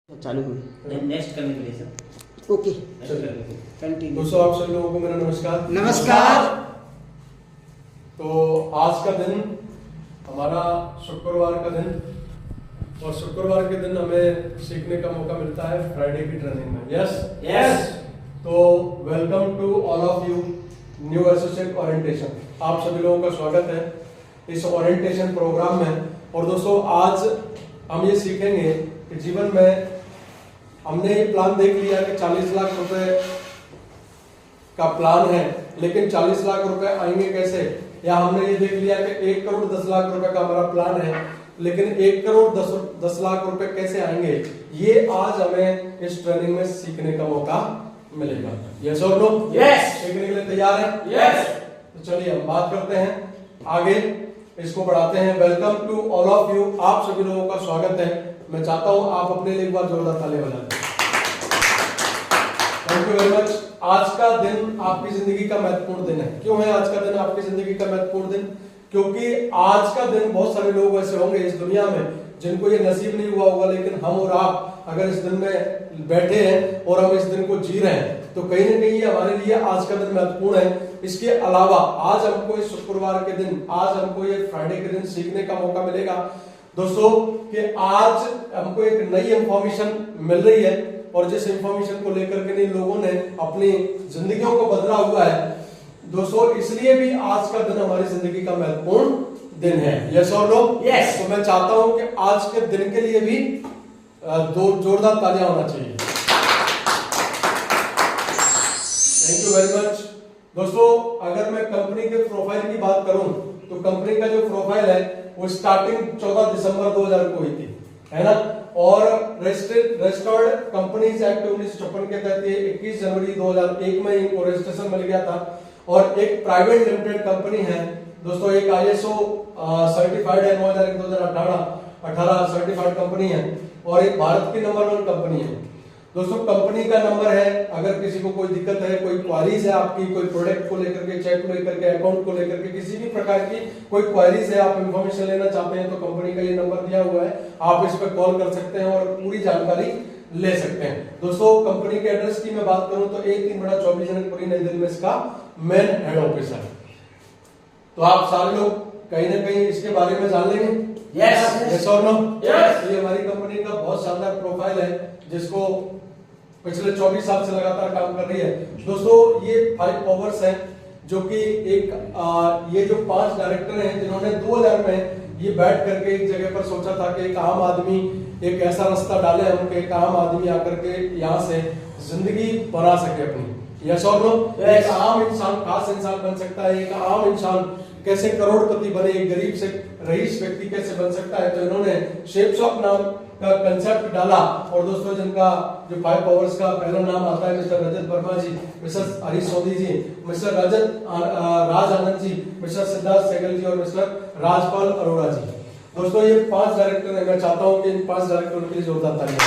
चालू हुई नेक्स्ट करने के लिए सर। Okay continue. दोस्तों आप सभी लोगों को मेरा नमस्कार। नमस्कार। तो आज का दिन हमारा शुक्रवार का दिन, और शुक्रवार के दिन हमें सीखने का मौका मिलता है फ्राइडे की ट्रेनिंग में। यस। तो welcome to all of you new associate orientation. आप सभी लोगों का स्वागत है इस ओरिएंटेशन प्रोग्राम में। और दोस्तों आज हम ये सीखेंगे कि जीवन में हमने ये प्लान देख लिया कि 40 लाख रुपए का प्लान है, लेकिन 40 लाख रुपए आएंगे कैसे, या हमने ये देख लिया कि 1 करोड़ 10 लाख रुपए का हमारा प्लान है, लेकिन 1 करोड़ 10 लाख रुपए कैसे आएंगे, ये आज हमें इस ट्रेनिंग में सीखने का मौका मिलेगा। यस और नो? यस। सीखने के लिए तैयार है? यस। तो चलिए हम बात करते हैं आगे, इसको बढ़ाते हैं। Welcome to all of you, आप सभी लोगों का स्वागत है। मैं चाहता हूं आप अपने लिए एक बार जोरदार ताली बजा दें। Thank you very much. आज का दिन आपकी जिंदगी का महत्वपूर्ण दिन है। क्यों है आज का दिन आपकी जिंदगी का महत्वपूर्ण दिन? क्योंकि आज का दिन बहुत सारे लोग ऐसे होंगे इस दुनिया में जिनको ये नसीब नहीं हुआ होगा, लेकिन हम और आप अगर इस दिन में बैठे हैं और हम इस दिन को जी रहे हैं, तो कहीं ना कहीं ये हमारे लिए आज का दिन महत्वपूर्ण है। इसके अलावा आज हमको इस शुक्रवार के दिन, आज हमको ये फ्राइडे के दिन सीखने का मौका मिलेगा दोस्तों कि आज हमको एक नई इंफॉर्मेशन मिल रही है, और जिस इंफॉर्मेशन को लेकर के नहीं लोगों ने अपनी जिंदगियों को बदला हुआ है दोस्तों, इसलिए भी आज का दिन हमारी जिंदगी का महत्वपूर्ण दिन है। यस और नो? यस। तो मैं चाहता हूं कि आज के दिन के लिए भी दो जोरदार तालियां होना चाहिए। थैंक यू वेरी मच दोस्तों। अगर मैं कंपनी के प्रोफाइल की बात करूं तो कंपनी का जो प्रोफाइल है वो स्टार्टिंग 14 दिसंबर 2000 को हुई थी, है ना, और रजिस्टर्ड कंपनीज एक्ट 1956 के तहत 21 जनवरी 2001 में इनको रजिस्ट्रेशन मिल गया था, और एक प्राइवेट लिमिटेड कंपनी है दोस्तों, एक ISO सर्टिफाइड है 2018 सर्टिफाइड कंपनी है, और एक भारत की नंबर 1 कंपनी है दोस्तों। कंपनी का नंबर है, अगर किसी को कोई दिक्कत है, कोई क्वारीज है आपकी, कोई प्रोडक्ट को लेकर के, चेक को लेकर के, अकाउंट को लेकर के, किसी भी प्रकार की कोई क्वारीज है, आप इंफॉर्मेशन लेना चाहते हैं, तो कंपनी का ये नंबर दिया हुआ है, आप इस पर कॉल कर सकते हैं और पूरी जानकारी ले सकते हैं दोस्तों। कंपनी के एड्रेस की मैं बात करूं तो 1-3-24 जनकपुरी नई दिल्ली में इसका मेन हेड ऑफिस है। तो आप सारे लोग कहीं ना कहीं इसके बारे में जान लेंगे। यस और नो? यस। ये हमारी कंपनी का बहुत शानदार प्रोफाइल है जिसको पिछले 24 साल से लगातार काम कर रही है दोस्तों। ये 5 पावर्स हैं, जो कि एक ये जो 5 डायरेक्टर हैं जिन्होंने 2000 में ये बैठ करके एक जगह पर सोचा था कि एक आम आदमी एक ऐसा रास्ता डाले हम कि एक आम आदमी आकर के यहाँ से जिंदगी बना सके अपनी। यस और नो? एक आम इंसान खास इंसान बन सकता है, एक आम इंसान कैसे करोड़पति बने, एक गरीब से रईस व्यक्ति कैसे बन सकता है। तो इन्होंने शेप्स ऑफ नाम का कंसेप्ट डाला, और दोस्तों जिनका जो 5 पावर्स का पहला नाम आता है मिस्टर रजत वर्मा जी, mister Harish Soni ji, mister Raj Anand ji, mister Siddharth Sehgal जी और मिस्टर राजपाल अरोड़ा जी। दोस्तों ये 5 डायरेक्टर है। मैं चाहता हूं कि इन 5 डायरेक्टरों के लिए जोरदार तालियां।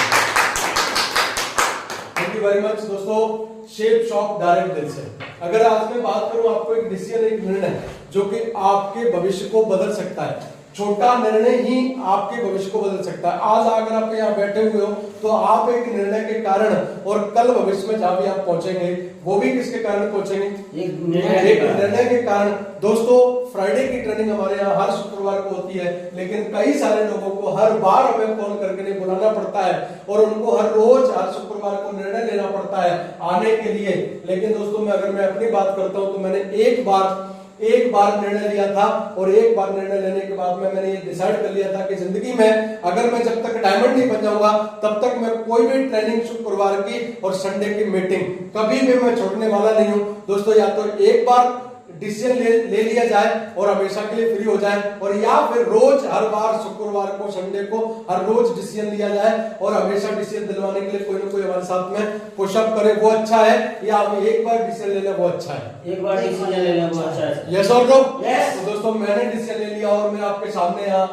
थैंक यू वेरी मच दोस्तों। शेप्स ऑफ डायरेक्ट दिल से अगर आज मैं बात करूं, आपको एक डिसीजन, एक निर्णय जो कि आपके भविष्य को बदल सकता है। छोटा निर्णय ही आपके भविष्य को बदल सकता है। आज अगर आप यहाँ बैठे हुए हो तो आप एक निर्णय के कारण, और कल भविष्य में जहां भी आप पहुंचेंगे वो भी किसके कारण पहुंचेंगे? एक निर्णय के कारण। दोस्तों फ्राइडे की ट्रेनिंग हमारे यहाँ हर शुक्रवार को होती है, लेकिन कई सारे लोगों को हर बार हमें कॉल करके नहीं बुलाना पड़ता है, और उनको हर रोज हर शुक्रवार को निर्णय लेना पड़ता है आने के लिए। लेकिन दोस्तों अगर मैं अपनी बात करता हूं तो मैंने एक बार निर्णय लिया था, और एक बार निर्णय लेने के बाद में मैंने ये डिसाइड कर लिया था कि जिंदगी में अगर मैं जब तक डायमंड नहीं बन जाऊंगा तब तक मैं कोई भी ट्रेनिंग शुक्रवार की और संडे की मीटिंग कभी भी मैं छोड़ने वाला नहीं हूं दोस्तों। या तो एक बार डिसीजन ले लिया जाए और हमेशा के लिए फ्री हो जाए, और या फिर रोज हर बार शुक्रवार को, संडे को हर रोज डिसीजन लिया जाए और हमेशा डिसीजन दिलवाने के लिए कोई ना कोई हमारे साथ में पुशअप करे, वो अच्छा है, या हम एक बार डिसीजन लेना वो अच्छा है? एक बार डिसीजन लेना वो अच्छा है। यस और नो? यस। तो दोस्तों मैंने डिसीजन ले लिया और मैं आपके सामने यहाँ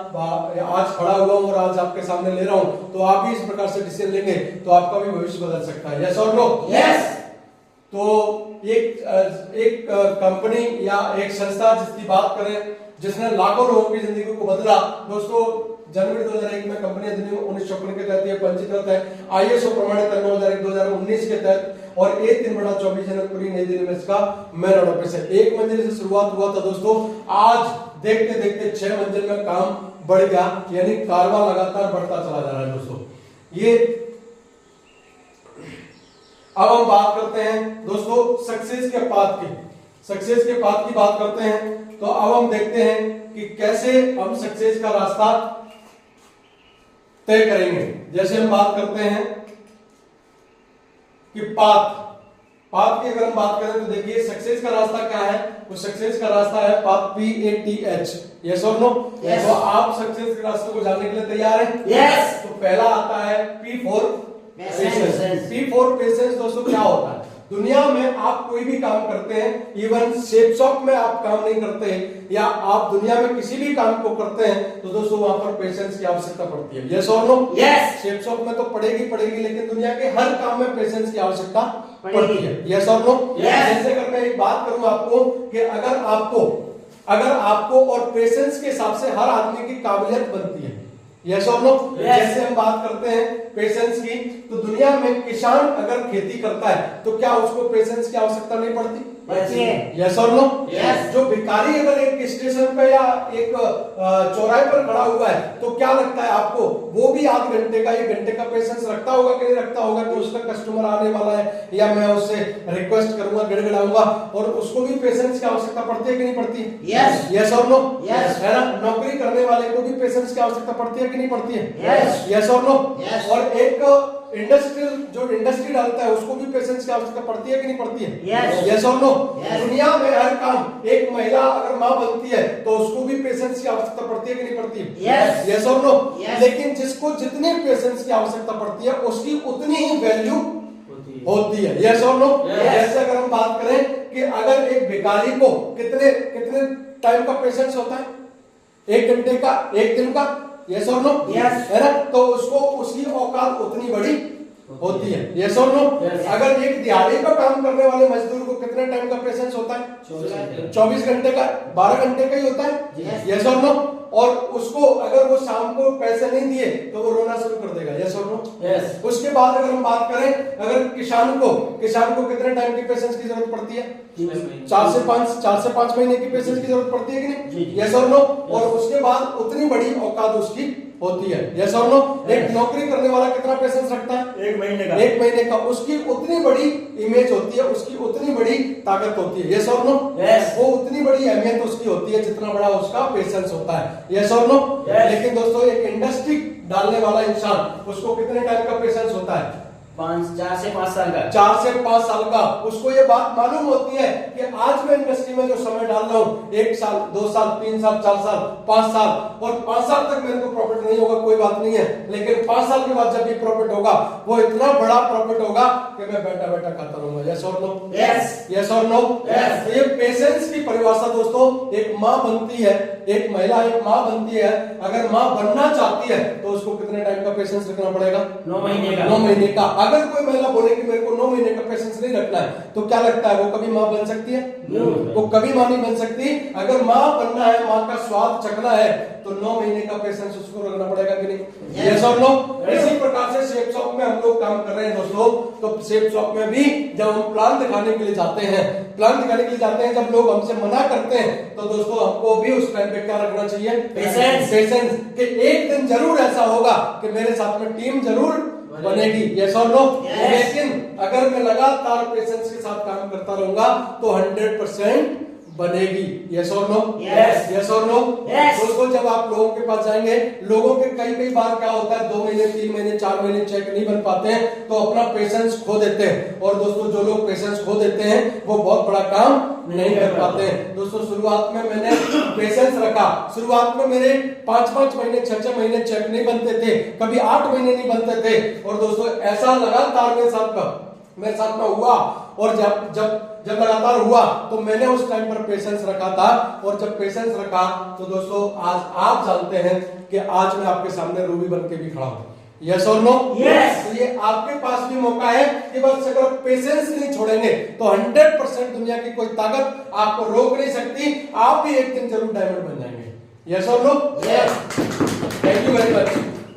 आज खड़ा हुआ हूँ और आज आपके सामने ले रहा हूँ। तो आप भी इस प्रकार से डिसीजन लेंगे तो आपका भी भविष्य बदल सकता है। यस और नो? यस। तो एक कंपनी या एक संस्था जिसकी बात करें जिसने लाखों लोगों की जिंदगी को बदला दोस्तों, जनवरी 2001 में कंपनी अधिनियम 1954 के तहत ये पंजीकृत है, ISO प्रमाणित है 2001-2019 के तहत, और A3/24 जनकपुरी नई दिल्ली में इसका मेन ऑफिस है। 1 मंजिल से शुरुआत हुआ था दोस्तों, आज देखते देखते 6 मंजिल में काम बढ़ गया, यानी कारवा लगातार बढ़ता चला जा रहा है दोस्तों। ये अब हम बात करते हैं दोस्तों सक्सेस के पाथ की, सक्सेस के पाथ की बात करते हैं। तो अब हम देखते हैं कि कैसे हम सक्सेस का रास्ता तय करेंगे। जैसे हम बात करते हैं कि पाथ की अगर हम बात करें तो देखिए सक्सेस का रास्ता क्या है, वो सक्सेस का रास्ता है पाथ PATH, यस और नो? तो आप सक्सेस के रास्ते को जानने के लिए तैयार हैं? यस। तो पहला आता है P for patience. P for patience दोस्तों क्या होता है? दुनिया में आप कोई भी काम करते हैं, इवन शेप शॉप में आप काम नहीं करते हैं, या आप दुनिया में किसी भी काम को करते हैं, तो दोस्तों वहां पर पेशेंस की आवश्यकता पड़ती है, यस और नो? यस। शेप शॉप में तो पड़ेगी, लेकिन दुनिया के हर काम में पेशेंस की आवश्यकता पड़ती है, यस और नो? जैसे अगर मैं एक बात करूं आपको कि अगर आपको और पेशेंस के हिसाब से हर आदमी की काबिलियत बनती है, यस और नो? जैसे हम बात करते हैं पेशेंस की, तो दुनिया में किसान अगर खेती करता है तो क्या उसको पेशेंस की आवश्यकता नहीं पड़ती? यस और नो? जो भिखारी अगर एक स्टेशन पे या एक चौराहे पर खड़ा हुआ है तो क्या लगता है आपको, वो भी आध घंटे का 1 घंटे का पेशेंस रखता होगा कि नहीं रखता होगा कि उसका कस्टमर आने वाला है, या मैं उससे रिक्वेस्ट करूंगा, गिड़गिड़ाऊंगा, और उसको भी पेशेंस की आवश्यकता पड़ती है कि नहीं पड़ती है? यस और नो? है ना? नौकरी करने वाले को भी पेशेंस की आवश्यकता पड़ती है कि नहीं पड़ती है? यस और नो? और एक इंडस्ट्री डालता है उसको भी पेशेंस की आवश्यकता पड़ती है कि नहीं पड़ती है? यस और नो? दुनिया में हर काम, एक महिला अगर मां बनती है तो उसको भी पेशेंस की आवश्यकता पड़ती है कि नहीं पड़ती है? यस और नो? लेकिन जिसको जितनी पेशेंस की आवश्यकता पड़ती है उसकी उतनी ही वैल्यू होती है, यस और नो? जैसे अगर हम बात करें कि अगर एक भिखारी को कितने टाइम का पेशेंस होता है, 1 घंटे का, 1 दिन का, यस और नो? है ना? तो उसको उसकी औकात उतनी बड़ी होती है, यस और नो? अगर एक दिहाड़ी का काम करने वाले मजदूर को कितने टाइम का पेशेंस होता है? 24 घंटे का, 12 घंटे का ही होता है, यस और नो? और उसको अगर वो शाम को पैसे नहीं दिए तो वो रोना शुरू कर देगा, यस और नो? उसके बाद अगर हम बात करें, अगर किसान को कितने टाइम की पेशेंस की जरूरत पड़ती है? 4 से 5 महीने की पेशेंस की जरूरत पड़ती है कि नहीं? यस और नो? और उसके बाद उतनी बड़ी औकात उसकी होती है, यस और नो? एक नौकरी करने वाला कितना पेशेंस रखता है? 1 महीने का, उसकी उतनी बड़ी इमेज होती है, उसकी उतनी बड़ी ताकत होती है, यस और नो? वो उतनी बड़ी अहमियत उसकी होती है जितना बड़ा उसका पेशेंस होता है, यस और नो? लेकिन दोस्तों एक इंडस्ट्री डालने वाला इंसान, उसको कितने टाइम का पेशेंस होता है? 4 से 5 साल का। 4 से 5 साल का। उसको ये बात मालूम होती है कि आज मैं इंडस्ट्री में जो समय डाल रहा हूँ, 1 साल, 2 साल, 3 साल, 4 साल, 5 साल, और 5 साल तक मेरे को प्रॉफिट नहीं होगा, कोई बात नहीं है, लेकिन 5 साल के बाद जब भी प्रॉफिट होगा वो इतना बड़ा प्रॉफिट होगा कि मैं बैठा बैठा खाता रहूंगा, यस और नो? यस और नो? तो ये पेशेंस की परिभाषा दोस्तों, एक माँ बनती है, एक महिला एक माँ बनती है, अगर माँ बनना चाहती है तो उसको कितने टाइम का पेशेंस रखना पड़ेगा? 9 महीने का। 9 महीने का। अगर कोई महिला बोले कि मेरे को 9 महीने का पेशेंस नहीं रखना है, तो क्या लगता है वो कभी माँ बन सकती है? वो कभी माँ नहीं बन सकती। अगर माँ बनना है, माँ का स्वाद चखना है, तो 9 महीने का पेशेंस उसको रखना पड़ेगा कि नहीं? यस और नो? इसी प्रकार से शेप शॉप में हम लोग काम कर रहे हैं दोस्तों। तो शेप शॉप में भी जब हम प्लान दिखाने के लिए जाते हैं, जब लोग हमसे मना करते हैं, तो दोस्तों हमको भी उस टाइम पे क्या रखना चाहिए? पेशेंस। कि एक दिन जरूर ऐसा होगा कि मेरे साथ में टीम जरूर बनेगी, यस और नो? लेकिन अगर मैं लगातार पेशेंस के साथ काम करता रहूंगा तो 100% बनेगी, यस और नो? यस और नो? दोस्तों जब आप लोगों के पास जाएंगे, लोगों के कई बार क्या होता है, 2 महीने, 3 महीने, 4 महीने चेक नहीं बन पाते हैं, तो अपना पेशेंस खो देते हैं। और दोस्तों जो लोग पेशेंस खो देते हैं वो बहुत बड़ा काम नहीं कर पाते हैं। दोस्तों शुरुआत में मैंने पेशेंस रखा, शुरुआत में मेरे 5-5 महीने, 6-6 महीने चेक नहीं बनते थे, कभी 8 महीने नहीं बनते थे। और दोस्तों ऐसा लगातार मेरे साथ में हुआ, और जब लगातार हुआ तो मैंने उस टाइम पर पेशेंस रखा था। और जब पेशेंस रखा तो दोस्तों आज आप जानते हैं कि आज मैं आपके सामने रूबी बन के भी खड़ा हूं, यस और नो? तो ये आपके पास भी मौका है कि बस अगर पेशेंस नहीं छोड़ेंगे तो 100% दुनिया की कोई ताकत आपको रोक नहीं सकती। आप भी एक दिन जरूर डायमंड बन जाएंगे, यस और no? Thank you very much.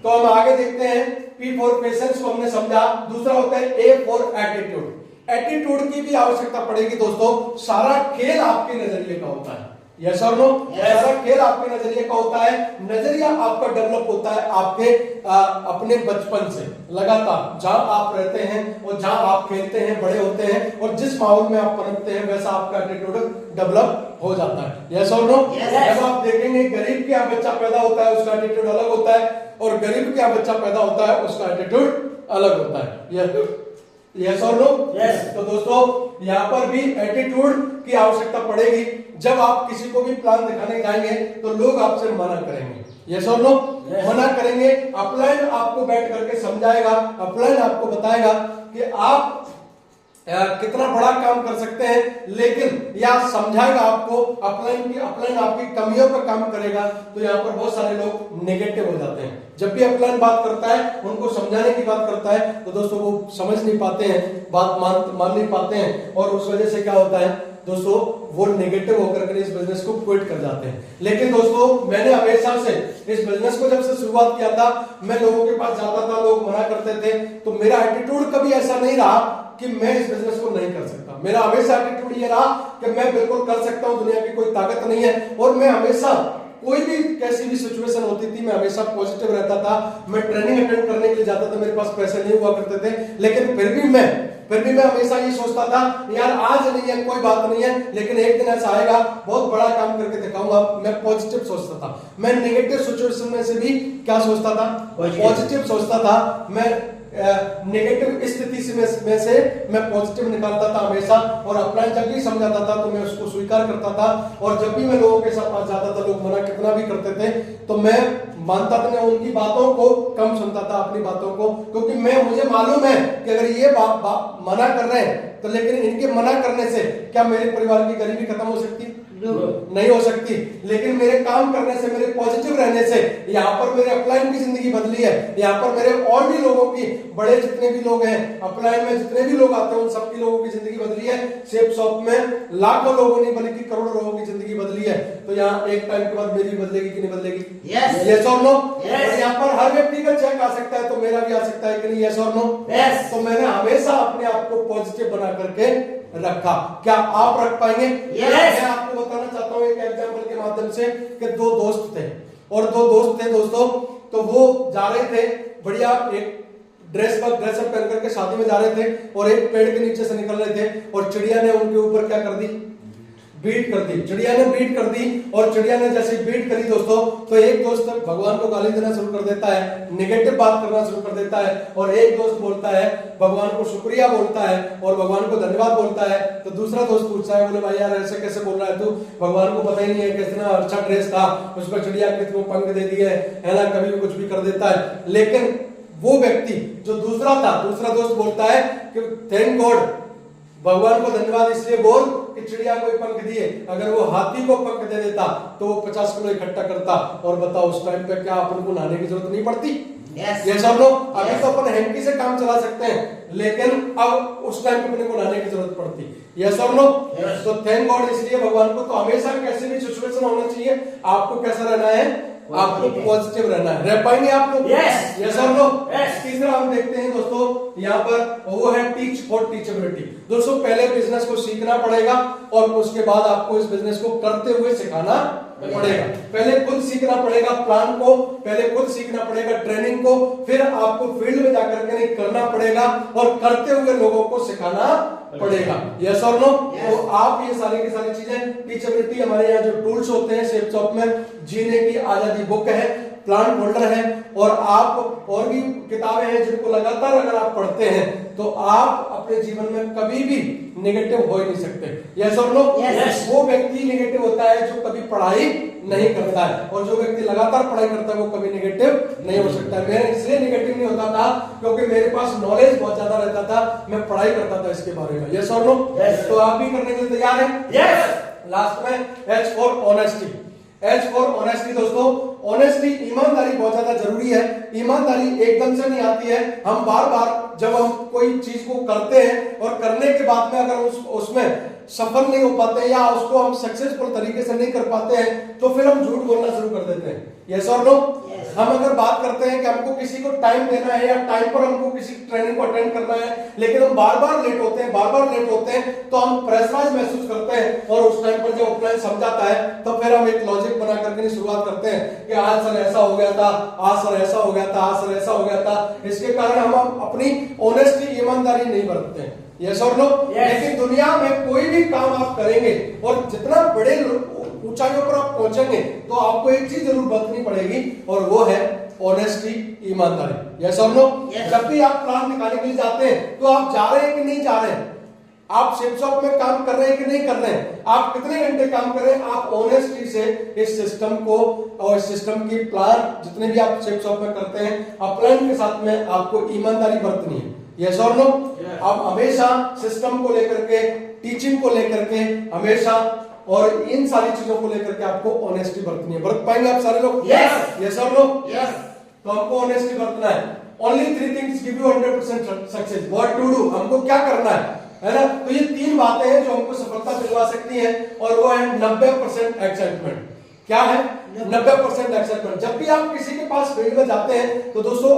तो हम आगे देखते हैं। P फॉर पेशेंस को हमने समझा। दूसरा होता है A फॉर एटीट्यूड। एटीट्यूड की भी आवश्यकता पड़ेगी दोस्तों। सारा खेल आपके नजरिए का होता है। यस और नो? सारा खेल आपके नजरिए का होता है। नजरिया आपका डेवलप होता है आपके अपने बचपन से लगातार, जहां आप रहते हैं और जहां आप खेलते हैं, बड़े होते हैं, और जिस माहौल में आप पनपते हैं वैसा आपका एटीट्यूड डेवलप हो जाता है। यस और नो? जब आप देखेंगे गरीब के यहाँ बच्चा पैदा होता है उसका एटीट्यूड अलग होता है, और गरीब के यहाँ बच्चा पैदा होता है उसका एटीट्यूड अलग होता है। यस और नो? तो दोस्तों यहाँ पर भी एटीट्यूड की आवश्यकता पड़ेगी। जब आप किसी को भी प्लान दिखाने जाएंगे तो लोग आपसे मना करेंगे। यस और नो? मना करेंगे। अपलाइन आपको बैठ करके समझाएगा, अपलाइन आपको बताएगा कि आप कितना बड़ा काम कर सकते हैं, लेकिन या समझाएगा आपको, अपलाइन आपकी कमियों पर काम करेगा। तो यहाँ पर बहुत सारे लोग नेगेटिव हो जाते हैं। जब भी अपलाइन बात करता है, उनको समझाने की बात करता है, तो दोस्तों वो समझ नहीं पाते हैं, बात मान नहीं पाते हैं, और उस वजह से क्या होता है दोस्तों, वो नेगेटिव होकर के इस बिजनेस को क्विट कर जाते हैं। लेकिन दोस्तों मैंने हमेशा से इस बिजनेस को जब से शुरुआत किया था, मैं लोगों के पास जाता था, लोग मना करते थे, तो मेरा एटीट्यूड कभी ऐसा नहीं रहा कि मैं इस बिजनेस को नहीं कर सकता। मेरा हमेशा एटीट्यूड ये रहा कि मैं बिल्कुल कर सकता हूं, दुनिया की कोई ताकत नहीं है। और मैं हमेशा कोई भी कैसी भी सिचुएशन होती थी, मैं हमेशा पॉजिटिव रहता था। मैं ट्रेनिंग अटेंड करने के लिए जाता था, मेरे पास पैसे नहीं हुआ करते थे, लेकिन फिर भी मैं हमेशा ये सोचता था, यार आज नहीं है कोई बात नहीं है, लेकिन एक दिन ऐसा आएगा, बहुत बड़ा काम करके दिखाऊंगा। मैं पॉजिटिव सोचता था। मैं नेगेटिव सिचुएशन में से भी क्या सोचता था? पॉजिटिव सोचता था। मैं नेगेटिव स्थिति में से मैं पॉजिटिव निकालता था हमेशा। और अपलाइन जब भी समझाता था तो मैं उसको स्वीकार करता था। और जब भी मैं लोगों के साथ पास जाता था, लोग मना कितना भी करते थे, तो मैं मानता था, मैं उनकी बातों को कम सुनता था, अपनी बातों को, क्योंकि मुझे मालूम है कि अगर ये मना कर रहे हैं तो, लेकिन इनके मना करने से क्या मेरे परिवार की गरीबी खत्म हो सकती? नहीं हो सकती। लेकिन मेरे काम करने से, मेरे पॉजिटिव रहने से, यहाँ पर मेरे अपलाइन की जिंदगी बदली है। यहाँ पर मेरे और भी लोगों की, बड़े जितने भी लोग हैं अपलाइन में, जितने भी लोग आते हैं, उन सबकी लोगों की जिंदगी बदली है। शेप शॉप में लाखों लोगों ने, बल्कि करोड़ों लोगों की जिंदगी बदली है। तो यहाँ एक टाइम के बाद मेरी बदलेगी कि नहीं बदलेगी? यस और नो? यहाँ पर हर व्यक्ति का चेक आ सकता है, तो मेरा भी आ सकता है कि नहीं? यस और नो? तो मैंने हमेशा अपने आप को पॉजिटिव बना करके रखा। क्या आप रख पाएंगे? मैं आपको बताना चाहता हूँ एक एग्जांपल के माध्यम से कि दो दोस्त थे, और दो दोस्त थे दोस्तों, तो वो जा रहे थे बढ़िया एक ड्रेसअप पहन करके शादी में जा रहे थे, और एक पेड़ के नीचे से निकल रहे थे, और चिड़िया ने उनके ऊपर क्या कर दी? बीट कर दी। चिड़िया ने बीट कर दी, और चिड़िया ने जैसे बीट करी दोस्तों, तो एक दोस्त भगवान को गाली देना शुरू कर देता है, नेगेटिव बात करना शुरू कर देता है, और एक दोस्त बोलता है, भगवान को शुक्रिया बोलता है और भगवान को धन्यवाद बोलता है। तो दूसरा दोस्त पूछता है, बोले भाई यार ऐसे कैसे बोल रहा है तू? भगवान को पता ही नहीं है कितना अच्छा ड्रेस था, उस पर चिड़िया कितने पंख दे दिए है ना, कभी भी कुछ भी कर देता है। लेकिन वो व्यक्ति जो दूसरा था, दूसरा दोस्त बोलता है कि थैंक गॉड, भगवान को धन्यवाद इसलिए बोल कि चिड़िया को पंख दिए। अगर वो हाथी को पंख दे देता तो वो 50 किलो इकट्ठा करता, और बताओ उस टाइम पे क्या अपन को नहाने की जरूरत नहीं पड़ती? ये सब लोग अभी तो अपन हैंकी से काम चला सकते हैं, लेकिन अब उस टाइम पे अपने को नहाने की जरूरत पड़ती। ये सब लोग तो थैंक गॉड इसलिए भगवान को। तो हमेशा कैसे भी सिचुएशन होना चाहिए, आपको कैसा रहना है? आपको पॉजिटिव रहना है। रह पाएंगे आप लोग? यस और नो? तीसरा हम देखते हैं दोस्तों यहाँ पर, वो है टीच फॉर टीचेबिलिटी। दोस्तों पहले बिजनेस को सीखना पड़ेगा, और उसके बाद आपको इस बिजनेस को करते हुए सिखाना पड़ेगा। पहले खुद सीखना पड़ेगा प्लान को, पहले खुद सीखना पड़ेगा ट्रेनिंग को, फिर आपको फील्ड में जाकर के नहीं करना पड़ेगा, और करते हुए लोगों को सिखाना पड़ेगा। यस और नो? तो आप ये सारी की सारी चीजें, टीचेबिलिटी, हमारे यहाँ जो टूल्स होते हैं शेप शॉप में, जीने की आजादी बुक है, प्लान होल्डर है, और आप और भी किताबें हैं जिनको लगातार अगर आप पढ़ते हैं तो आप अपने जीवन में कभी भी नेगेटिव हो ही नहीं सकते। यस और नो? वो व्यक्ति नेगेटिव होता है जो कभी पढ़ाई नहीं करता है, और जो व्यक्ति लगातार पढ़ाई करता है वो कभी नेगेटिव नहीं हो सकता है। मैं इसलिए नेगेटिव नहीं होता था क्योंकि मेरे पास नॉलेज बहुत ज्यादा रहता था, मैं पढ़ाई करता था इसके बारे में। यस और नो? तो आप भी करने के लिए तैयार हैं? लास्ट में H for honesty. H for honesty दोस्तों, ऑनेस्टी, ईमानदारी बहुत ज्यादा जरूरी है। ईमानदारी एकदम से नहीं आती है। हम बार बार जब हम कोई चीज को करते हैं और करने के बाद में अगर उसमें सफल नहीं हो पाते या उसको हम सक्सेसफुल तरीके से नहीं कर पाते हैं, तो फिर हम झूठ बोलना शुरू कर देते हैं। यस और नो? हम अगर बात करते हैं कि हमको किसी को टाइम देना है या टाइम पर हमको किसी ट्रेनिंग को अटेंड करना है, लेकिन हम बार बार लेट होते हैं, बार बार लेट होते हैं, तो हम प्रेशराइज महसूस करते हैं। और उस टाइम पर जब अपलाइन समझाता है तो फिर हम एक लॉजिक बना करके शुरुआत करते हैं कि आज सर ऐसा हो गया था, आज सर ऐसा हो गया था, आज सर ऐसा हो गया था। इसके कारण हम अपनी ऑनेस्टी, ईमानदारी नहीं बरतते हैं। यस और नो? लेकिन दुनिया में कोई भी काम आप करेंगे और जितना बड़े ऊंचाइयों पर आप पहुंचेंगे तो आपको एक चीज जरूर बरतनी पड़ेगी, और वो है ऑनेस्टी, ईमानदारी। यस और नो? जब भी आप प्लान निकालने के लिए जाते हैं तो आप जा रहे हैं कि नहीं जा रहे हैं, आप शेप शॉप में काम कर रहे हैं कि नहीं कर रहे हैं, आप कितने घंटे काम कर रहे हैं, आप ऑनेस्टी से इस सिस्टम को और इस सिस्टम की प्लान जितने भी आप शेप शॉप में करते हैं, अपलाइन के साथ में आपको ईमानदारी बरतनी है। यस और नो? आप हमेशा सिस्टम को लेकर के, टीचिंग को लेकर के हमेशा, और इन सारी चीजों को लेकर के आपको ऑनेस्टी बरतनी है। बरत पाएंगे आप सारे लोग? यस और नो? तो हमको ऑनेस्टी बरतना है। Only 3 things give you 100% success. What to do, हमको क्या करना है ना? तो ये 3 बातें हैं जो हमको सफलता दिलवा सकती हैं, और वो है 90% एक्साइटमेंट। क्या है? 90% एक्साइटमेंट। जब भी आप किसी के पास फील्ड में जाते हैं तो दोस्तों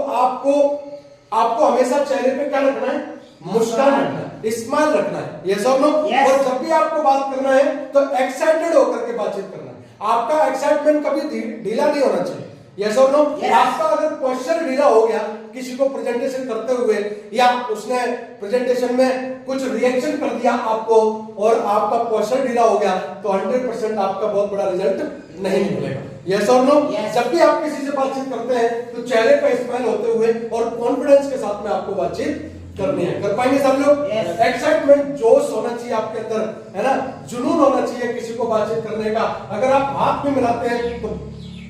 आपको हमेशा चेहरे पे क्या रखना है? मुस्कान रखना है, स्माइल रखना है। यस और नो? और जब भी आपको बात करना है तो एक्साइटेड होकर के बातचीत करना है। आपका एक्साइटमेंट कभी ढीला नहीं होना चाहिए। यस और नो? आपका अगर पोस्चर ढीला हो गया किसी को प्रेजेंटेशन करते हुए, या उसने प्रेजेंटेशन में कुछ रिएक्शन कर दिया आपको, और आपका पोस्चर ढीला हो गया, तो 100% आपका बहुत बड़ा रिजल्ट नहीं मिलेगा। यस और नो? जब भी आप किसी से बातचीत करते हैं तो चेहरे पर स्माइल होते हुए और कॉन्फिडेंस के साथ में आपको बातचीत करनी है। कर पाएंगे सब लोग? एक्साइटमेंट, जोश होना चाहिए आपके अंदर, है ना? जुनून होना चाहिए किसी को बातचीत करने का। अगर आप हाथ में मिलाते हैं तो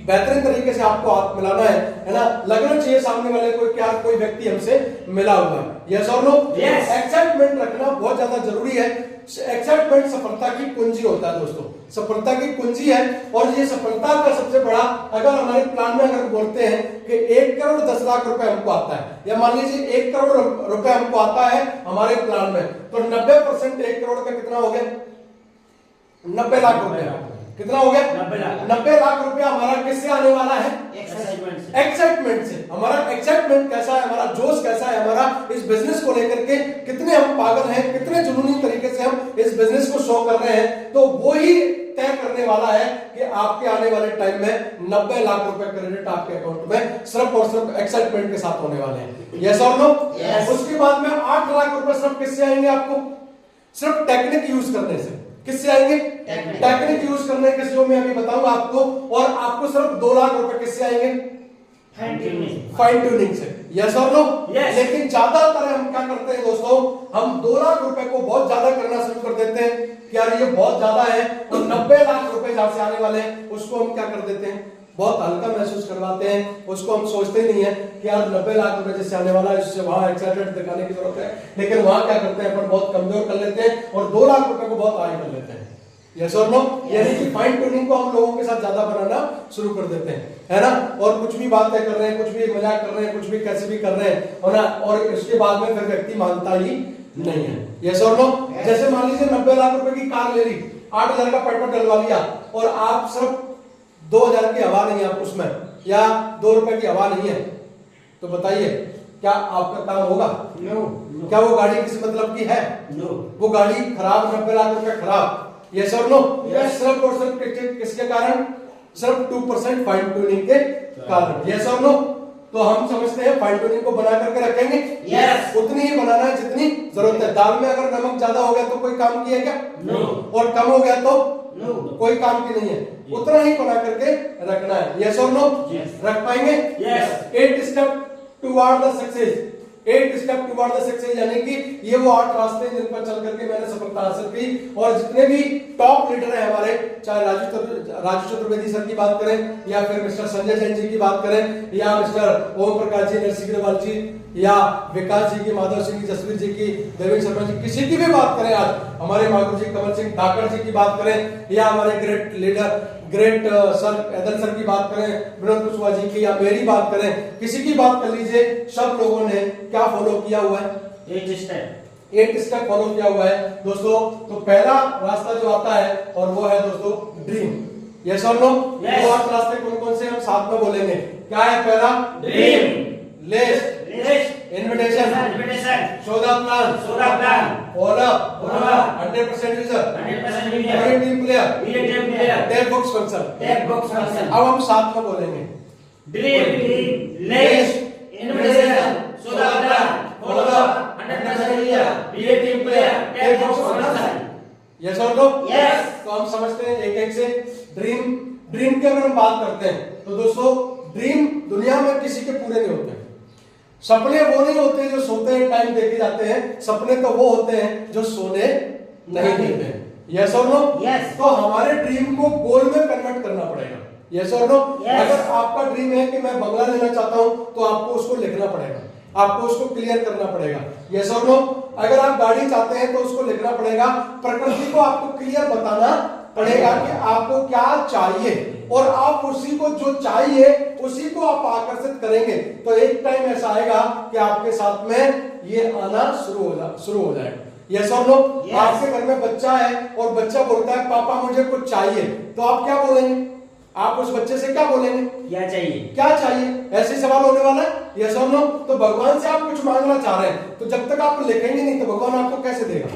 बेहतरीन तरीके से आपको हाथ मिलाना है ना? लगना चाहिए सामने वाले को क्या कोई व्यक्ति हमसे मिला हुआ है। यस और नो? एक्साइटमेंट रखना बहुत ज्यादा जरूरी है। एक्साइटमेंट सफलता की कुंजी होता है दोस्तों, सफलता की कुंजी है। और ये सफलता का सबसे बड़ा, अगर हमारे प्लान में अगर बोलते हैं कि 1 करोड़ 10 लाख रुपए हमको आता है, या मान लीजिए 1 करोड़ रुपए हमको आता है हमारे प्लान में, तो 90% 1 करोड़ का कितना हो गया? 90 लाख रुपए। कितना हो गया? 90 लाख रुपया हमारा किससे आने वाला है? एक्साइटमेंट से। हमारा एक्साइटमेंट कैसा है, हमारा जोश कैसा है, हमारा इस बिजनेस को लेकर के कितने हम पागल हैं, कितने जुनूनी तरीके से हम इस बिजनेस को शो कर रहे हैं, तो वो ही तय करने वाला है कि आपके आने वाले टाइम में 90 लाख रुपए क्रेडिट आपके अकाउंट में सिर्फ और सिर्फ एक्साइटमेंट के साथ होने वाले हैं। यस और नो? उसके बाद में 8 लाख रुपए सिर्फ किससे आएंगे आपको? सिर्फ टेक्निक यूज करने से। किससे आएंगे? टेक्निक यूज करने के, जो मैं अभी बताऊंगा आपको। और आपको सिर्फ 2 लाख रुपए किससे आएंगे? फाइन ट्यूनिंग से। यस और नो? लेकिन ज्यादातर हम क्या करते हैं दोस्तों, हम 2 लाख रुपए को बहुत ज्यादा करना शुरू कर देते हैं कि यार ये बहुत ज्यादा है, और 90 लाख रुपए जहां से आने वाले हैं उसको हम क्या कर देते हैं? बहुत हल्का महसूस करवाते हैं। उसको हम सोचते नहीं है कि यार 90 लाख रुपए जैसे आने वाला है, इससे वहां एक्साइटेड दिखाने की जरूरत है, लेकिन वहां क्या करते हैं अपन बहुत कमजोर कर लेते हैं और 2 लाख रुपए को बहुत हाई कर लेते हैं। यस और नो? यानी कि फाइन ट्यूनिंग को हम लोगों के साथ ज्यादा बनाना शुरू कर देते हैं, है ना? और कुछ भी बातें कर रहे हैं, कुछ भी मजाक कर रहे हैं, कुछ भी कैसे भी कर रहे हैं, है ना? और इसके बाद में फिर व्यक्ति मानता ही नहीं है। यस और नो? जैसे मान लीजिए 90 लाख रुपए की कार ले ली, 8,000 का पेट्रोल डलवा लिया, और आप सिर्फ 2,000 की हवा नहीं है आप उसमें, या 2 रुपए की हवा नहीं है, तो बताइए क्या आपका काम होगा? नो। क्या वो गाड़ी किसी मतलब की है? नो। वो गाड़ी खराब, 90 लाख रुपए खराब। यस और नो? सिर्फ और सिर्फ किसके कारण? सिर्फ 2% फाइन ट्यूनिंग के कारण। यस और नो? तो हम समझते हैं फाइन ट्यूनिंग को बना करके रखेंगे। यस। उतनी ही बनाना है जितनी जरूरत है। दाल में अगर नमक ज्यादा हो गया तो कोई काम किया क्या? नो। और कम हो गया तो नो। कोई काम की नहीं है। उतना ही बना करके रखना है। यस और नो? रख पाएंगे? Yes. 8 step toward the success. 8 step toward the success, यानी कि ये वो 8 रास्ते जिन पर चल करके मैंने सफलता हासिल की। और जितने भी टॉप लीडर हैं हमारे, चाहे राजू चतुर्वेदी सर की बात करें, या फिर मिस्टर संजय जैन जी की बात करें, या मिस्टर ओम प्रकाश जी, नरसिंह जी, या विकास जी की, माधव सिंह जी, जसवीर जी की, देवेंद्र शर्मा जी, किसी की भी बात करें, आज हमारे माधव जी, कमल सिंह ठाकर जी की बात करें, या हमारे great leader, great sir Aidal sir की बात करें, विनोद कुशवाहा जी की, या मेरी बात करें, किसी की बात कर लीजिए, सब लोगों ने क्या फॉलो किया हुआ है? 8 स्टेप फॉलो किया हुआ है दोस्तों। तो पहला रास्ता जो आता है, और वो है दोस्तों ड्रीम। यस और नो? Yes. दो और रास्ते कौन कौन से हम साथ में बोलेंगे? क्या है पहला? Dream, list, list, invitation, invitation, show the plan, show the plan, owner, owner, 100% user, 100% team user, player, team player, take books function. Take books function. अब हम साथ में बोलेंगे। Dream, list, invitation, show the plan, owner, 100% user, team player, take books function. Yes और no? Yes. तो हम समझते हैं एक एक से। ड्रीम की अगर हम बात करते हैं तो दोस्तों, ड्रीम दुनिया में किसी के पूरे नहीं होते। सपने वो नहीं होते जो सोते हैं टाइम देखे जाते हैं, सपने तो वो होते हैं जो सोने नहीं देते हैं। यस और नो? यस। तो हमारे ड्रीम को गोल में कन्वर्ट करना पड़ेगा। यस और नो? Yes. अगर आपका ड्रीम है कि मैं बंगला लेना चाहता हूं तो आपको उसको लिखना पड़ेगा, आपको उसको क्लियर करना पड़ेगा। यस और नो? अगर आप गाड़ी चाहते हैं तो उसको लिखना पड़ेगा, प्रकृति को आपको क्लियर बताना पड़ेगा कि आपको क्या चाहिए, और आप उसी को जो चाहिए उसी को आप आकर्षित करेंगे तो एक टाइम ऐसा आएगा कि आपके साथ में ये आना शुरू हो जाएगा। यस और नो? Yes. आपके घर में बच्चा है और बच्चा बोलता है पापा मुझे कुछ चाहिए, तो आप क्या बोलेंगे? आप उस बच्चे से क्या बोलेंगे? क्या चाहिए? क्या चाहिए? ऐसे सवाल होने वाला है। यस और नो? तो भगवान से आप कुछ मांगना चाह रहे हैं तो जब तक आप लिखेंगे नहीं तो भगवान आपको कैसे देगा?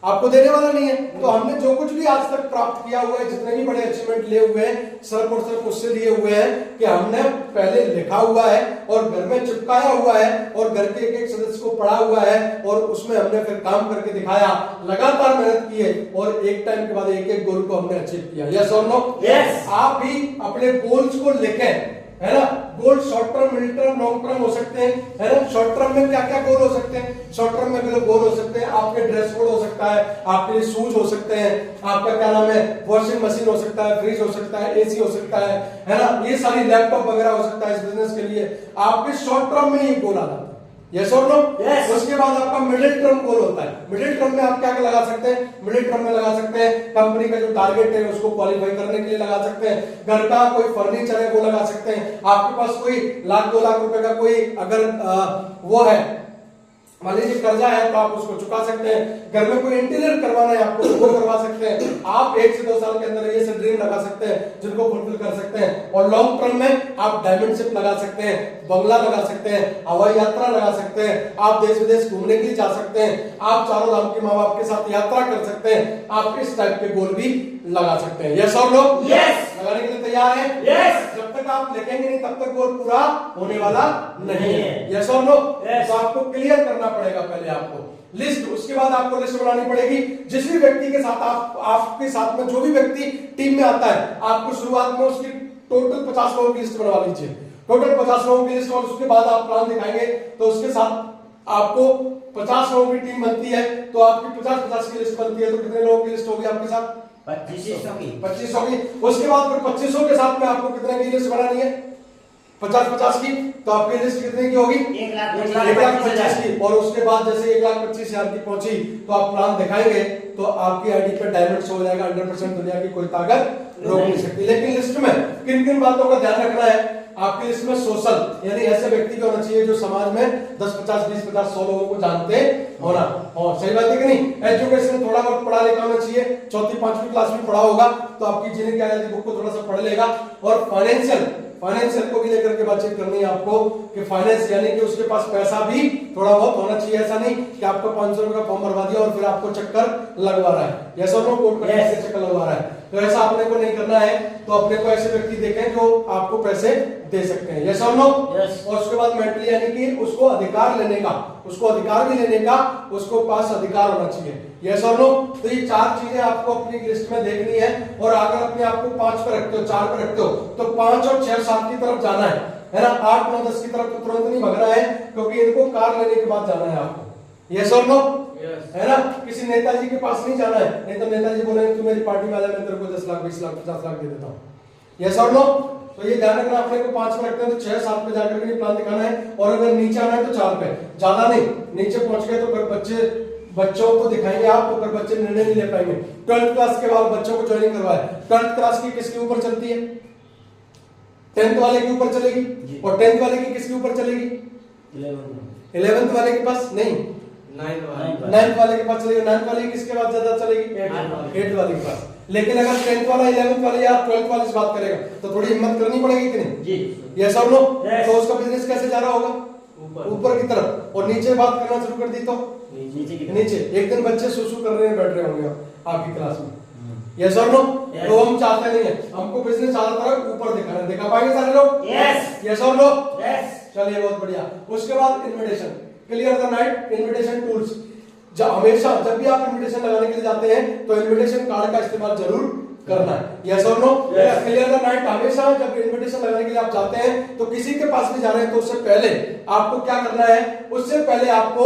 आपको देने वाला नहीं है। तो हमने जो कुछ भी आज तक प्राप्त किया हुआ है, जितने भी बड़े अचीवमेंट लिए हुए हैं, सिर्फ और सिर्फ उससे लिए हुए हैं कि हमने पहले लिखा हुआ है और घर में चिपकाया हुआ है और घर के एक एक सदस्य को पढ़ा हुआ है और उसमें हमने फिर काम करके दिखाया, लगातार मेहनत की है और एक टाइम के बाद एक एक गोल को हमने अचीव किया। यस और नो? यस। आप भी अपने गोल्स को लिखें, है ना? गोल short term, mid term, long term हो सकते हैं, है ना? शॉर्ट टर्म में क्या क्या गोल हो सकते हैं? शॉर्ट टर्म में गोल हो सकते हैं, आपके ड्रेस कोड हो सकता है, आपके लिए शूज हो सकते हैं, आपका क्या नाम है वॉशिंग मशीन हो सकता है, फ्रिज हो सकता है, एसी हो सकता है ना? ये सारी लैपटॉप वगैरह हो सकता है इस बिजनेस के लिए। आपके शॉर्ट टर्म में ये गोल आता है। यस और नो? Yes. उसके बाद आपका मिडिल टर्म गोल होता है। मिडिल टर्म में आप क्या क्या लगा सकते हैं? मिडिल टर्म में लगा सकते हैं कंपनी का जो टारगेट है उसको क्वालिफाई करने के लिए लगा सकते हैं, घर का कोई फर्नीचर है वो लगा सकते हैं, आपके पास कोई 1-2 लाख रुपए का कोई अगर वो है, मान लीजिए कर्जा है तो आप उसको चुका सकते हैं, घर में कोई इंटीरियर करवाना है आपको वो करवा सकते हैं। आप 1 से 2 साल के अंदर ये से ड्रीम लगा सकते हैं जिनको फुलफिल कर सकते हैं। और लॉन्ग टर्म में आप डायमंड शिप लगा सकते हैं, बंगला लगा सकते हैं, हवाई यात्रा लगा सकते हैं, आप देश विदेश घूमने के लिए जा सकते हैं, आप चारों धाम के माँ बाप के साथ यात्रा कर सकते हैं, आप इस टाइप के गोल भी लगा सकते हैं। यस और नो? यस। लगाने के लिए तैयार है? यस। जब तक आप लिखेंगे नहीं तब तक गोल पूरा होने वाला नहीं है। यस और नो? Yes. तो आपको क्लियर करना पड़ेगा पहले आपको लिस्ट, उसके बाद आपको लिस्ट बनानी पड़ेगी। जिस भी व्यक्ति के साथ आपके साथ में जो भी व्यक्ति टीम में आता है, आपको शुरुआत में उसकी टोटल 50 लोगों की लिस्ट बनवा लीजिए, टोटल 50 लोगों की लिस्ट, और उसके बाद आप प्लान दिखाएंगे तो उसके साथ आपको 50 लोगों की टीम बनती है तो आपकी 50-50 की लिस्ट बनती है, तो कितने लोगों की लिस्ट होगी आपके साथ? 2500 की। 2500 की। उसके बाद फिर 2500 के साथ में आपको कितने की लिस्ट बनानी है? 50-50 की। तो आपकी लिस्ट कितने की होगी? 1,25,000 की। और उसके बाद जैसे 1,25,000 की पहुंची तो आप प्लान दिखाएंगे तो आपकी आईडी पे डायमंड शो हो जाएगा। 100% दुनिया की कोई ताकत रोक नहीं सकती। लेकिन लिस्ट में किन किन बातों का ध्यान रखना है? आपकी लिस्ट में सोशल, यानी ऐसे व्यक्ति भी होना चाहिए जो समाज में 10-50, 20-50, 100 लोगों को जानते होना। और सही बात है कि नहीं? एजुकेशन थोड़ा बहुत पढ़ा लिखा होना चाहिए, 4th-5वीं क्लास में पढ़ा होगा तो आपकी जीने की आजादी बुक को थोड़ा सा पढ़ लेगा। और फाइनेंशियल को भी लेकर के बातचीत करनी है आपको कि फाइनेंस, यानी कि उसके पास पैसा भी थोड़ा बहुत होना चाहिए। ऐसा नहीं कि आपको 500 रुपए का फॉर्म भरवा दिया और फिर आपको चक्कर लगवा रहा है, यस और नो, कोर्ट में चक्कर लगवा रहा है, तो ऐसा अपने को नहीं करना है। तो अपने को ऐसे व्यक्ति देखें जो आपको पैसे दे सकते हैं, यस और नो। और उसके बाद मेंटली, यानी कि उसको अधिकार लेने का, उसको अधिकार भी लेने का उसको पास अधिकार होना चाहिए, यस और नो। तो ये 4 चीजें आपको अपनी लिस्ट में देखनी है। और अगर अपने आप को 5 पे रखते हो, 4 पे रखते हो तो 5 और 6, 7 की तरफ जाना है ना? 8, 9, 10 की तरफ तो तुरंत नहीं भगना है, क्योंकि इनको कार लेने के बाद जाना है आपको, यस और नो, है ना? किसी नेताजी के पास नहीं जाना है, नहीं तो नेताजी बोलेंगे तू मेरी पार्टी में आ जा, मैं तेरे को 10 लाख, 20 लाख, 50 लाख दे देता हूँ, यस और नो। तो ये ध्यान रखना, अपने को 5 पे रखते हैं तो 6, 7 पे जाकर के प्लान दिखाना है। और अगर नीचे आना है तो 4 पे, ज्यादा नहीं। नीचे पहुंच गए तो फिर बच्चों को दिखाएंगे आप, तो फिर बच्चे निर्णय नहीं ले पाएंगे। 12th क्लास के बाद बच्चों को ज्वाइनिंग करवाए। 12th क्लास की किसके ऊपर चलती है? 10th वाले के ऊपर चलेगी। और 10th वाले की किसके ऊपर चलेगी? 11th वाले के पास नहीं, 9th वाले के पास चलेगी। 9th वाले की किसके पास ज्यादा चलेगी? 8th वाले के पास। लेकिन अगर 10th वाला 11th वाला या 12th वाला इस बात करेगा तो थोड़ी हिम्मत करनी पड़ेगी कि नहीं जी यस और नो। Yes. तो उसका बिजनेस कैसे जा रहा होगा ऊपर की तरफ, और नीचे बात करना शुरू कर दी तो नीचे की नीचे। एक दिन बच्चे सुसु कर रहे हैं बैठ रहे होंगे आपकी क्लास में, यस और नो। Yes. तो हम चाहते नहीं है, हमको बिजनेस ज्यादा तरह ऊपर दिखाना है। दिखा पाएंगे सारे लोग? यस यस और नो। यस चलिए बहुत बढ़िया। उसके बाद invitation, clear the night invitation tools. जब हमेशा जब भी आप इनविटेशन लगाने के लिए जाते हैं तो इनविटेशन कार्ड का इस्तेमाल जरूर करना है, यस और नो। क्लियर द नाइट, हमेशा जब इनविटेशन लगाने के लिए आप जाते हैं तो किसी के पास भी जा रहे हैं तो उससे पहले आपको क्या करना है, उससे पहले आपको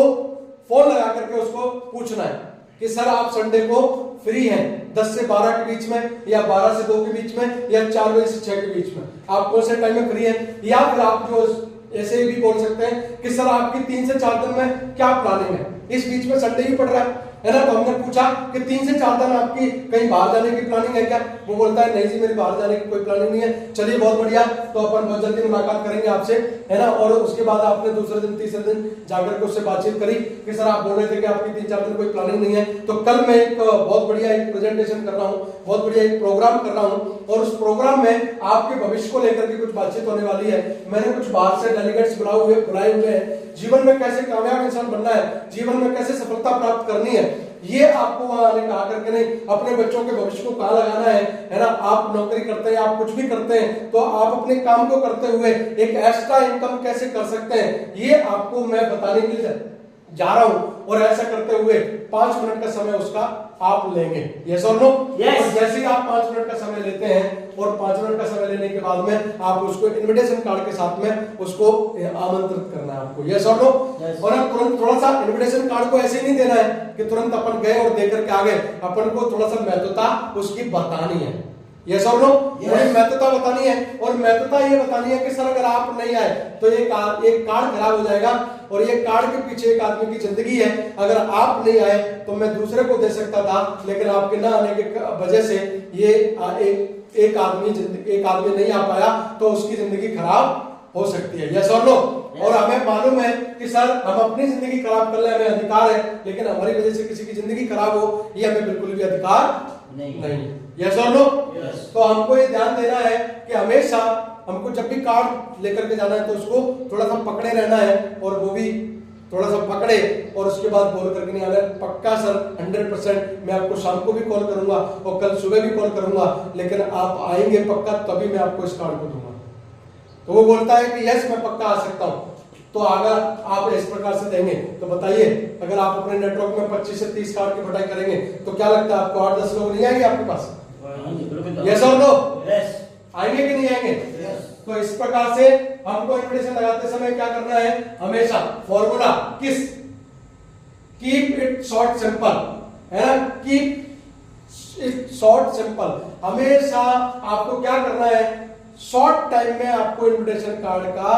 फोन लगा करके उसको पूछना है कि सर आप संडे को फ्री हैं 10 से 12 के बीच में, या 12 से 2 के बीच में, या 4 बजे से 6 के बीच में, आप कौन से टाइम में फ्री हैं। या फिर आप जो ऐसे भी बोल सकते हैं कि सर आपकी 3 से 4 दिन में क्या प्लानिंग है, इस बीच में संडे ही पड़ रहा है ना। तो हमने पूछा कि 3 से 4 दिन आपकी कहीं बाहर जाने की प्लानिंग है क्या? वो बोलता है नहीं जी मेरी बाहर जाने की कोई प्लानिंग नहीं है। चलिए बहुत बढ़िया, तो अपन बहुत जल्दी मुलाकात करेंगे आपसे, है ना। और उसके बाद आपने दूसरे दिन तीसरे दिन जाकर के उससे बातचीत करी कि सर आप बोल रहे थे कि आपकी 3-4 दिन कोई प्लानिंग नहीं है, तो कल मैं एक बहुत बढ़िया एक प्रेजेंटेशन कर रहा हूँ, बहुत बढ़िया एक प्रोग्राम कर रहा हूँ, और उस प्रोग्राम में आपके भविष्य को लेकर के कुछ बातचीत होने वाली है। मैंने कुछ बाहर से डेलीगेट्स बुलाए हुए हैं। जीवन में कैसे कामयाब इंसान बनना है, जीवन में कैसे सफलता प्राप्त करनी है, ये आपको वहां आने का आकर के नहीं, अपने बच्चों के भविष्य को कहाँ लगाना है ना। आप नौकरी करते हैं, आप कुछ भी करते हैं, तो आप अपने काम को करते हुए एक एक्स्ट्रा इनकम कैसे कर सकते हैं, ये आपको मैं बताने के लिए जा रहा हूं। और ऐसा करते हुए 5 मिनट का समय उसका आप लेंगे, यस और नो। Yes. और जैसे ही आप 5 मिनट का समय लेते हैं, और 5 मिनट का समय लेने के बाद में आप उसको इनविटेशन कार्ड के साथ में उसको आमंत्रित करना है आपको, यस और नो। Yes. और अब तुरंत थोड़ा सा इनविटेशन कार्ड को ऐसे ही नहीं देना है कि तुरंत अपन गए और देकर के आ गए, अपन को थोड़ा सा महत्वता उसकी बतानी है, यस और नो। महत्वता बतानी है, और महत्वता ये बतानी है कि सर अगर आप नहीं आए तो ये कार्ड खराब हो जाएगा, और ये कार्ड के पीछे एक आदमी की जिंदगी है। अगर आप नहीं आए तो मैं दूसरे को दे सकता था, लेकिन आपके ना आने के वजह से ये एक आदमी नहीं आ पाया, तो उसकी जिंदगी खराब हो सकती है, यस और नो। और हमें मालूम है कि सर हम अपनी जिंदगी खराब कर ले, हमें अधिकार है, लेकिन हमारी वजह से किसी की जिंदगी खराब हो, ये हमें बिल्कुल भी अधिकार नहीं, यस और नो। तो हमको ये ध्यान देना है कि हमेशा हमको जब भी कार्ड लेकर के जाना है तो उसको थोड़ा सा पकड़े रहना है, और वो भी थोड़ा सा पकड़े, और उसके बाद बोल करके नहीं आना। पक्का सर 100% मैं आपको शाम को भी कॉल करूंगा और कल सुबह भी कॉल करूंगा, लेकिन आप आएंगे पक्का, तभी मैं आपको इस कार्ड को दूंगा। तो वो बोलता है कि यस मैं पक्का आ सकता हूँ। तो अगर आप इस प्रकार से देंगे तो बताइए, अगर आप अपने नेटवर्क में 25 से 30 कार्ड की बटाई करेंगे तो क्या लगता है आपको 8-10 लोग नहीं आएंगे आपके पास, यस और नो। आएंगे कि नहीं आएंगे? तो इस प्रकार से हमको इनविटेशन लगाते समय क्या करना है, हमेशा फॉर्मूला किस, कीप इट शॉर्ट सिंपल, है ना। कीप इट शॉर्ट सिंपल, हमेशा आपको क्या करना है, शॉर्ट टाइम में आपको इनविटेशन कार्ड का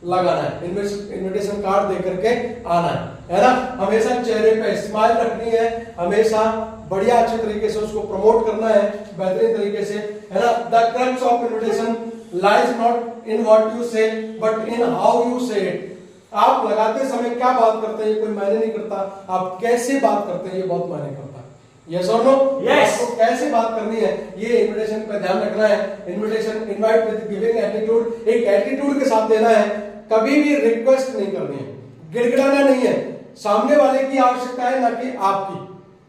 लगाना है, इनविटेशन कार्ड देकर के आना है ना। हमेशा चेहरे पे स्माइल रखनी है, हमेशा बढ़िया अच्छे तरीके से उसको प्रमोट करना है, बेहतरीन तरीके से, है ना। The crux of invitation lies not in what you से बट इन हाउ यू से इट। आप लगाते समय क्या बात करते हैं ये कोई मायने नहीं करता, आप कैसे बात करते हैं ये बहुत मायने करता है, यस और नो। आपको कैसे बात करनी है ये इनविटेशन पे ध्यान रखना है। Invitation invite with giving attitude, एक एटीट्यूड के साथ देना है, कभी भी रिक्वेस्ट नहीं करनी है, गिड़गिड़ाना नहीं है, सामने वाले की आवश्यकता है ना कि आपकी,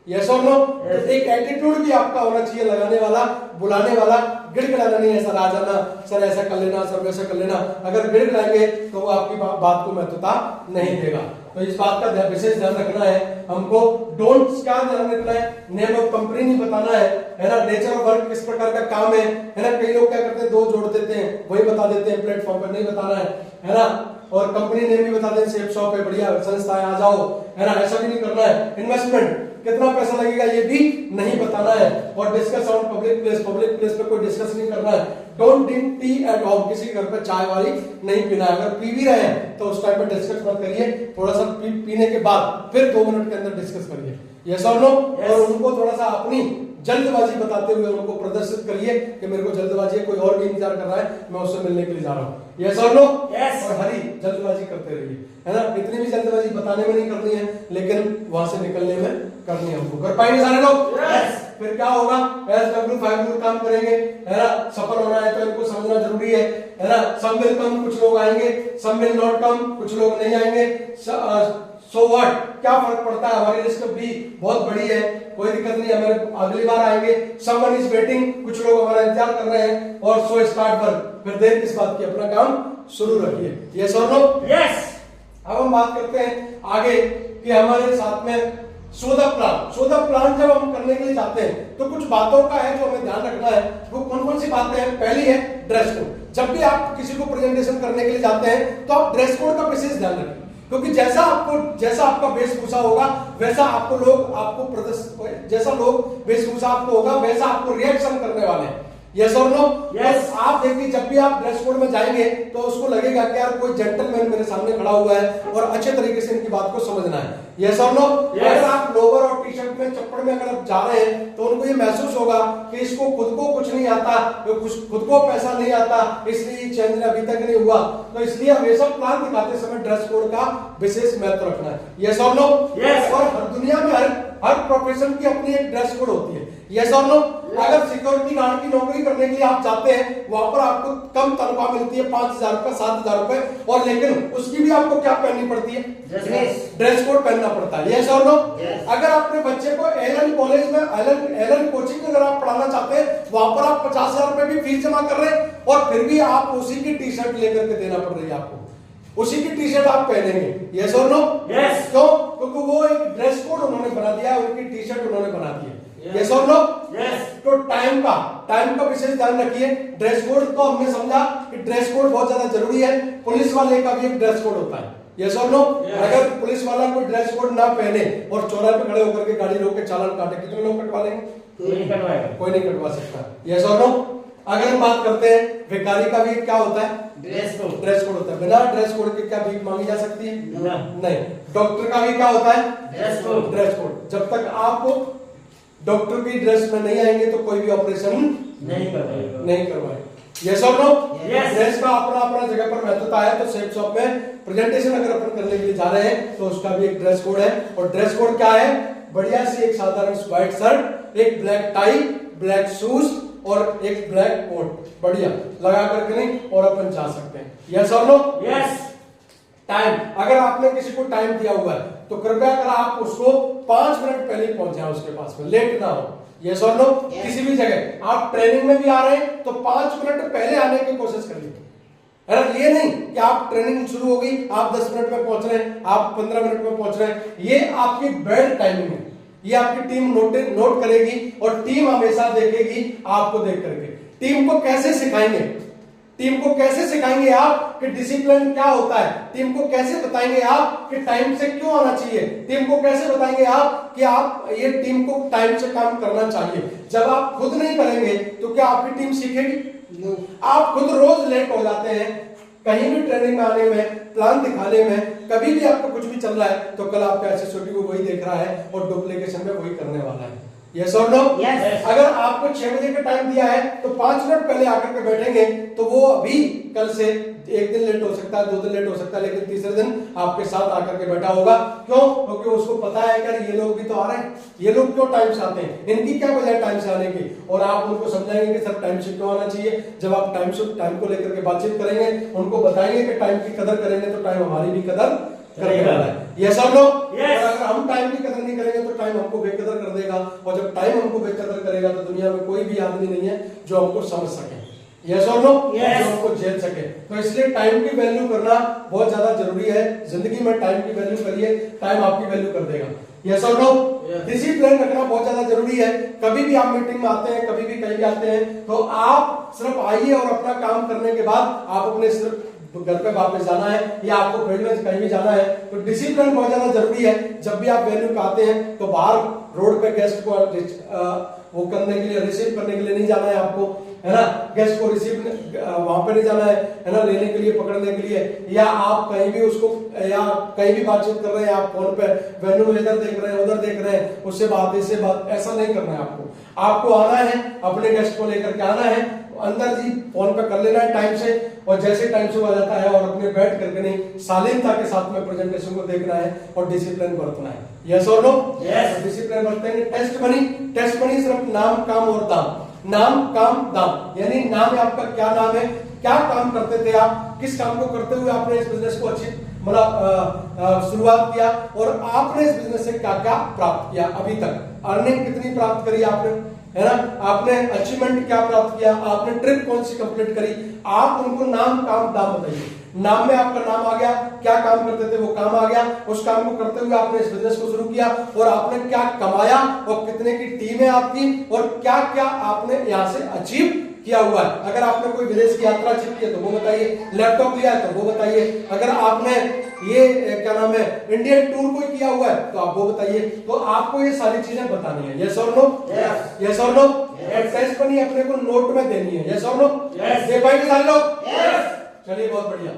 यस और नो। एक एटीट्यूड भी आपका होना चाहिए, लगाने वाला, बुलाने वाला, गिड़गिड़ाना नहीं है, सर आ जाना, सर ऐसा कर लेना, सर वैसा कर लेना। अगर गिड़गिड़ाएंगे तो वो आपकी बात को महत्वता नहीं देगा। तो इस बात का विशेष ध्यान रखना है हमको। डोंट क्या ध्यान रखना है, नेम ऑफ कंपनी नहीं बताना है ना। नेचर ऑफ वर्क किस प्रकार का काम है ना। कई लोग क्या करते हैं 2 जोड़ देते हैं, वही बता देते हैं, प्लेटफॉर्म पर नहीं बताना है ना। और कंपनी नेम भी बता दें, सेफ शॉप है, बढ़िया संस्था है, आ जाओ, है ना। ऐसा भी नहीं करना है। इन्वेस्टमेंट कितना पैसा लगेगा ये भी नहीं बताना है। और डिस्कस ऑन पब्लिक प्लेस पे कोई डिस्कस नहीं करना है। Don't drink tea at home, किसी के घर पे चाय वाली नहीं पीना है। अगर पी भी रहे हैं तो उस टाइम पे डिस्कस मत करिए, थोड़ा सा पीने के बाद फिर 2 मिनट के अंदर डिस्कस करिए, यस और नो। और उनको थोड़ा सा अपनी जल्दबाजी बताते हुए उनको प्रदर्शित करिए कि मेरे को जल्दबाजी है, कोई और भी इंतजार कर रहा है, मैं उससे मिलने के लिए जा रहा हूँ, यस और नो। और हरी जल्दबाजी करते रहिए, है ना। इतनी भी जल्दबाजी बताने में नहीं करनी है, लेकिन वहां से निकलने में करनी है हमको। कर पाएंगे सारे लोग? फिर क्या होगा, SW5 रूल काम करेंगे, है ना। सफल होना है तो इनको समझना जरूरी है ना। सम विल कम, कुछ लोग आएंगे, सम विल नॉट कम, कुछ लोग नहीं आएंगे। सो व्हाट, क्या फर्क पड़ता है, हमारी रिस्क भी बहुत बड़ी है, कोई दिक्कत नहीं, हमारे अगली बार आएंगे। समवन इज वेटिंग, कुछ लोग हमारा इंतजार कर रहे हैं। और सो स्टार्ट वर्क, फिर देर किस बात की, अपना काम शुरू रखिए। यस और नो? यस। अब हम बात करते हैं आगे कि हमारे साथ में show the plan. Show the plan जब हम करने के लिए जाते हैं तो कुछ बातों का है जो हमें ध्यान रखना है। वो कौन कौन सी बातें हैं? पहली है ड्रेस कोड। जब भी आप किसी को प्रेजेंटेशन करने के लिए जाते हैं तो आप ड्रेस कोड का विशेष ध्यान रखें, क्योंकि जैसा आपका वेशभूषा होगा वैसा जैसा लोग वेशभूषा आपको होगा वैसा आपको रिएक्शन करने वाले हैं। यस और नो? यस। आप देखिए जब भी आप ड्रेस कोड में जाएंगे तो उसको लगेगा कि यार कोई जेंटलमैन मेरे सामने खड़ा हुआ है और अच्छे तरीके से इनकी बात को समझना है। यस और नो? अगर आप लोअर और टी शर्ट में चप्पड़ में अगर आप जा रहे हैं तो उनको ये महसूस होगा कि इसको खुद को कुछ नहीं आता, खुद को पैसा नहीं आता, इसलिए चेंज अभी तक नहीं हुआ। तो इसलिए हमेशा प्लान दिखाते समय ड्रेस कोड का विशेष महत्व रखना है। यस और नो? यस। और हर दुनिया में हर प्रोफेशन की अपनी एक ड्रेस कोड होती है। यस और नो? अगर सिक्योरिटी गार्ड की नौकरी करने के लिए आप जाते हैं, वहां पर आपको कम तनख्वाह मिलती है, 5,000 रुपए, 7,000 रुपए, और लेकिन उसकी भी आपको क्या पहननी पड़ती है? ड्रेस कोड पहनना पड़ता है। यस और नो? अगर अपने बच्चे को एलन कॉलेज में, एलन कोचिंग में अगर आप पढ़ाना चाहते हैं, वहां पर आप 50,000 रुपए भी फीस जमा कर रहे हैं और फिर भी आप उसी की टी शर्ट लेकर के देना पड़ रही है आपको, उसी की टी शर्ट आप पहनेंगे। यस और नो? यस। क्यों? क्योंकि वो एक ड्रेस कोड उन्होंने बना दिया है, उनकी टी शर्ट उन्होंने बना दी है। यस और नो? यस। तो टाइम का विशेष ध्यान रखिए। ड्रेस कोड तो हमने समझा कि ड्रेस कोड बहुत ज्यादा जरूरी है। पुलिस वाले का भी एक ड्रेस कोड होता है। यस और नो? अगर पुलिस वाला कोई ड्रेस कोड ना पहने और चौराहे पे खड़े होकर के गाड़ी रोक के चालान काटे, कितने लोग कटवा लेंगे? कोई नहीं कटवा सकता। यस और नो? अगर हम बात करते हैं भिखारी का भी क्या होता है? ड्रेस कोड होता है। बिना ड्रेस कोड के क्या भीख मांगी जा सकती है? नहीं। डॉक्टर का भी क्या होता है? Dress code. जब तक आप डॉक्टर की ड्रेस में नहीं आएंगे तो कोई भी ऑपरेशन नहीं करवाएंगे। यस और नो? ड्रेस का अपना जगह पर महत्वता है। तो सेफ शॉप में प्रेजेंटेशन अगर अपन करने के लिए जा रहे हैं तो उसका भी एक ड्रेस कोड है। और ड्रेस कोड क्या है? बढ़िया सी एक साधारण व्हाइट शर्ट, एक ब्लैक टाई, ब्लैक शूज और एक ब्लैक कोट बढ़िया लगा करके नहीं, और अपन जा सकते हैं। यस और नो? यस। टाइम, अगर आपने किसी को टाइम दिया हुआ है तो कृपया कर आप उसको 5 मिनट पहले पहुंच जाए उसके पास में, लेट ना हो। यस और नो? किसी भी जगह आप ट्रेनिंग में भी आ रहे हैं तो 5 मिनट पहले आने की कोशिश करिए। अरे ये नहीं कि आप ट्रेनिंग शुरू हो गई, आप 10 मिनट में पहुंच रहे हैं, आप 15 मिनट में पहुंच रहे हैं, ये आपकी बैड टाइमिंग है। ये आपकी टीम नोट करेगी और टीम हमेशा देखेगी आपको देख करके। टीम को कैसे सिखाएंगे? टीम को कैसे सिखाएंगे आप कि डिसिप्लिन क्या होता है? टीम को कैसे बताएंगे आप कि टाइम से क्यों आना चाहिए? टीम को कैसे बताएंगे आप कि आप ये टीम को टाइम से काम करना चाहिए? जब आप खुद नहीं करेंगे तो क्या आपकी टीम सीखेगी? आप खुद रोज लेट हो जाते हैं कहीं भी ट्रेनिंग में आने में, प्लान दिखाने में, कभी भी आपको कुछ भी चल रहा है तो कल आपका एसएसओटी को वही देख रहा है और डुप्लीकेशन में वही करने वाला है। यस और नो? अगर आपको 6 बजे का टाइम दिया है तो 5 मिनट पहले आकर के बैठेंगे तो वो अभी कल से 1 दिन लेट हो सकता है, 2 दिन लेट हो सकता है, लेकिन तीसरे दिन आपके साथ आकर के बैठा होगा। क्यों? क्योंकि उसको पता है कि ये लोग भी तो आ रहे हैं, ये लोग क्यों टाइम से आते हैं, इनकी क्या वजह है टाइम से आने की, और आप उनको समझाएंगे कि सर टाइम से क्यों आना चाहिए। जब आप टाइम को लेकर के बातचीत करेंगे, उनको बताएंगे कि टाइम की कदर करेंगे तो टाइम हमारी भी कदर करेगा। यस और नो? और अगर हम टाइम की कदर नहीं करेंगे तो टाइम हमको बेकदर कर देगा, और जब टाइम हमको बेकदर करेगा तो दुनिया में कोई भी आदमी नहीं है जो हमको समझ सके। यस और नो? जो हमको झेल सके। तो इसलिए टाइम की वैल्यू करना बहुत ज्यादा जरूरी है। जिंदगी में टाइम की वैल्यू करिए, टाइम आपकी वैल्यू कर देगा। यस और नो? डिसिप्लिन रखना बहुत ज्यादा जरूरी है। कभी भी आप मीटिंग में आते हैं, कभी भी कहीं आते हैं तो आप सिर्फ आइए और अपना काम करने के बाद आप अपने सिर्फ घर पे वापस जाना है या आपको फील्ड में कहीं भी जाना है। तो डिसिप्लिन बहुत ज्यादा जरूरी है। जब भी आप वेन्यू पे आते हैं तो बाहर रोड पे गेस्ट को वो करने के लिए, रिसीव करने के लिए नहीं जाना है आपको, है ना। गेस्ट को रिसीव वहां पे नहीं जाना है ना, लेने के लिए, पकड़ने के लिए, या आप कहीं भी उसको, या कहीं भी बातचीत कर रहे हैं, आप फोन पे वेन्यू में इधर देख रहे हैं, उधर देख रहे हैं, उससे बात, इससे बात, ऐसा नहीं करना है आपको। आपको आना है, अपने गेस्ट को लेकर के आना है अंदर जी फोन पे कर लेना है टाइम से, और जैसे टाइम से हो जाता है और अपने बैठ करके नहीं शालीनता के साथ में प्रेजेंटेशन को देखना है और डिसिप्लिन बरतना है। यस और नो? यस। डिसिप्लिन बरतेंगे। टेस्ट मनी सिर्फ नाम, काम और दाम, नाम, काम, दाम, यानी नाम आपका क्या नाम है, क्या काम करते थे आप, किस काम को करते हुए आपने इस बिजनेस को अच्छी मतलब शुरुआत किया, और आपने इस बिजनेस से क्या क्या प्राप्त किया अभी तक, अर्निंग कितनी प्राप्त करी आपने, है ना, आपने अचीवमेंट क्या प्राप्त किया, आपने ट्रिप कौन सी कंप्लीट करी, आप उनको नाम, काम, दाम बताइए। नाम में आपका नाम आ गया, क्या काम करते थे वो काम आ गया, उस काम को करते हुए आपने इस बिजनेस को शुरू किया और आपने क्या कमाया और कितने की टीम है आपकी और क्या क्या आपने यहाँ से अचीव किया हुआ है। अगर आपने कोई विदेश की यात्रा अचीव की है तो वो बताइए, लैपटॉप लिया है तो वो बताइए, अगर आपने ये क्या नाम है इंडियन टूर कोई किया हुआ है तो आप वो बताइए। तो आपको ये सारी चीजें बतानी है। यस और नो? यस और नो? टेस्ट बनी अपने को नोट में देनी है। यस और नो? दे पाएंगे सारे लोग? चलिए बहुत बढ़िया।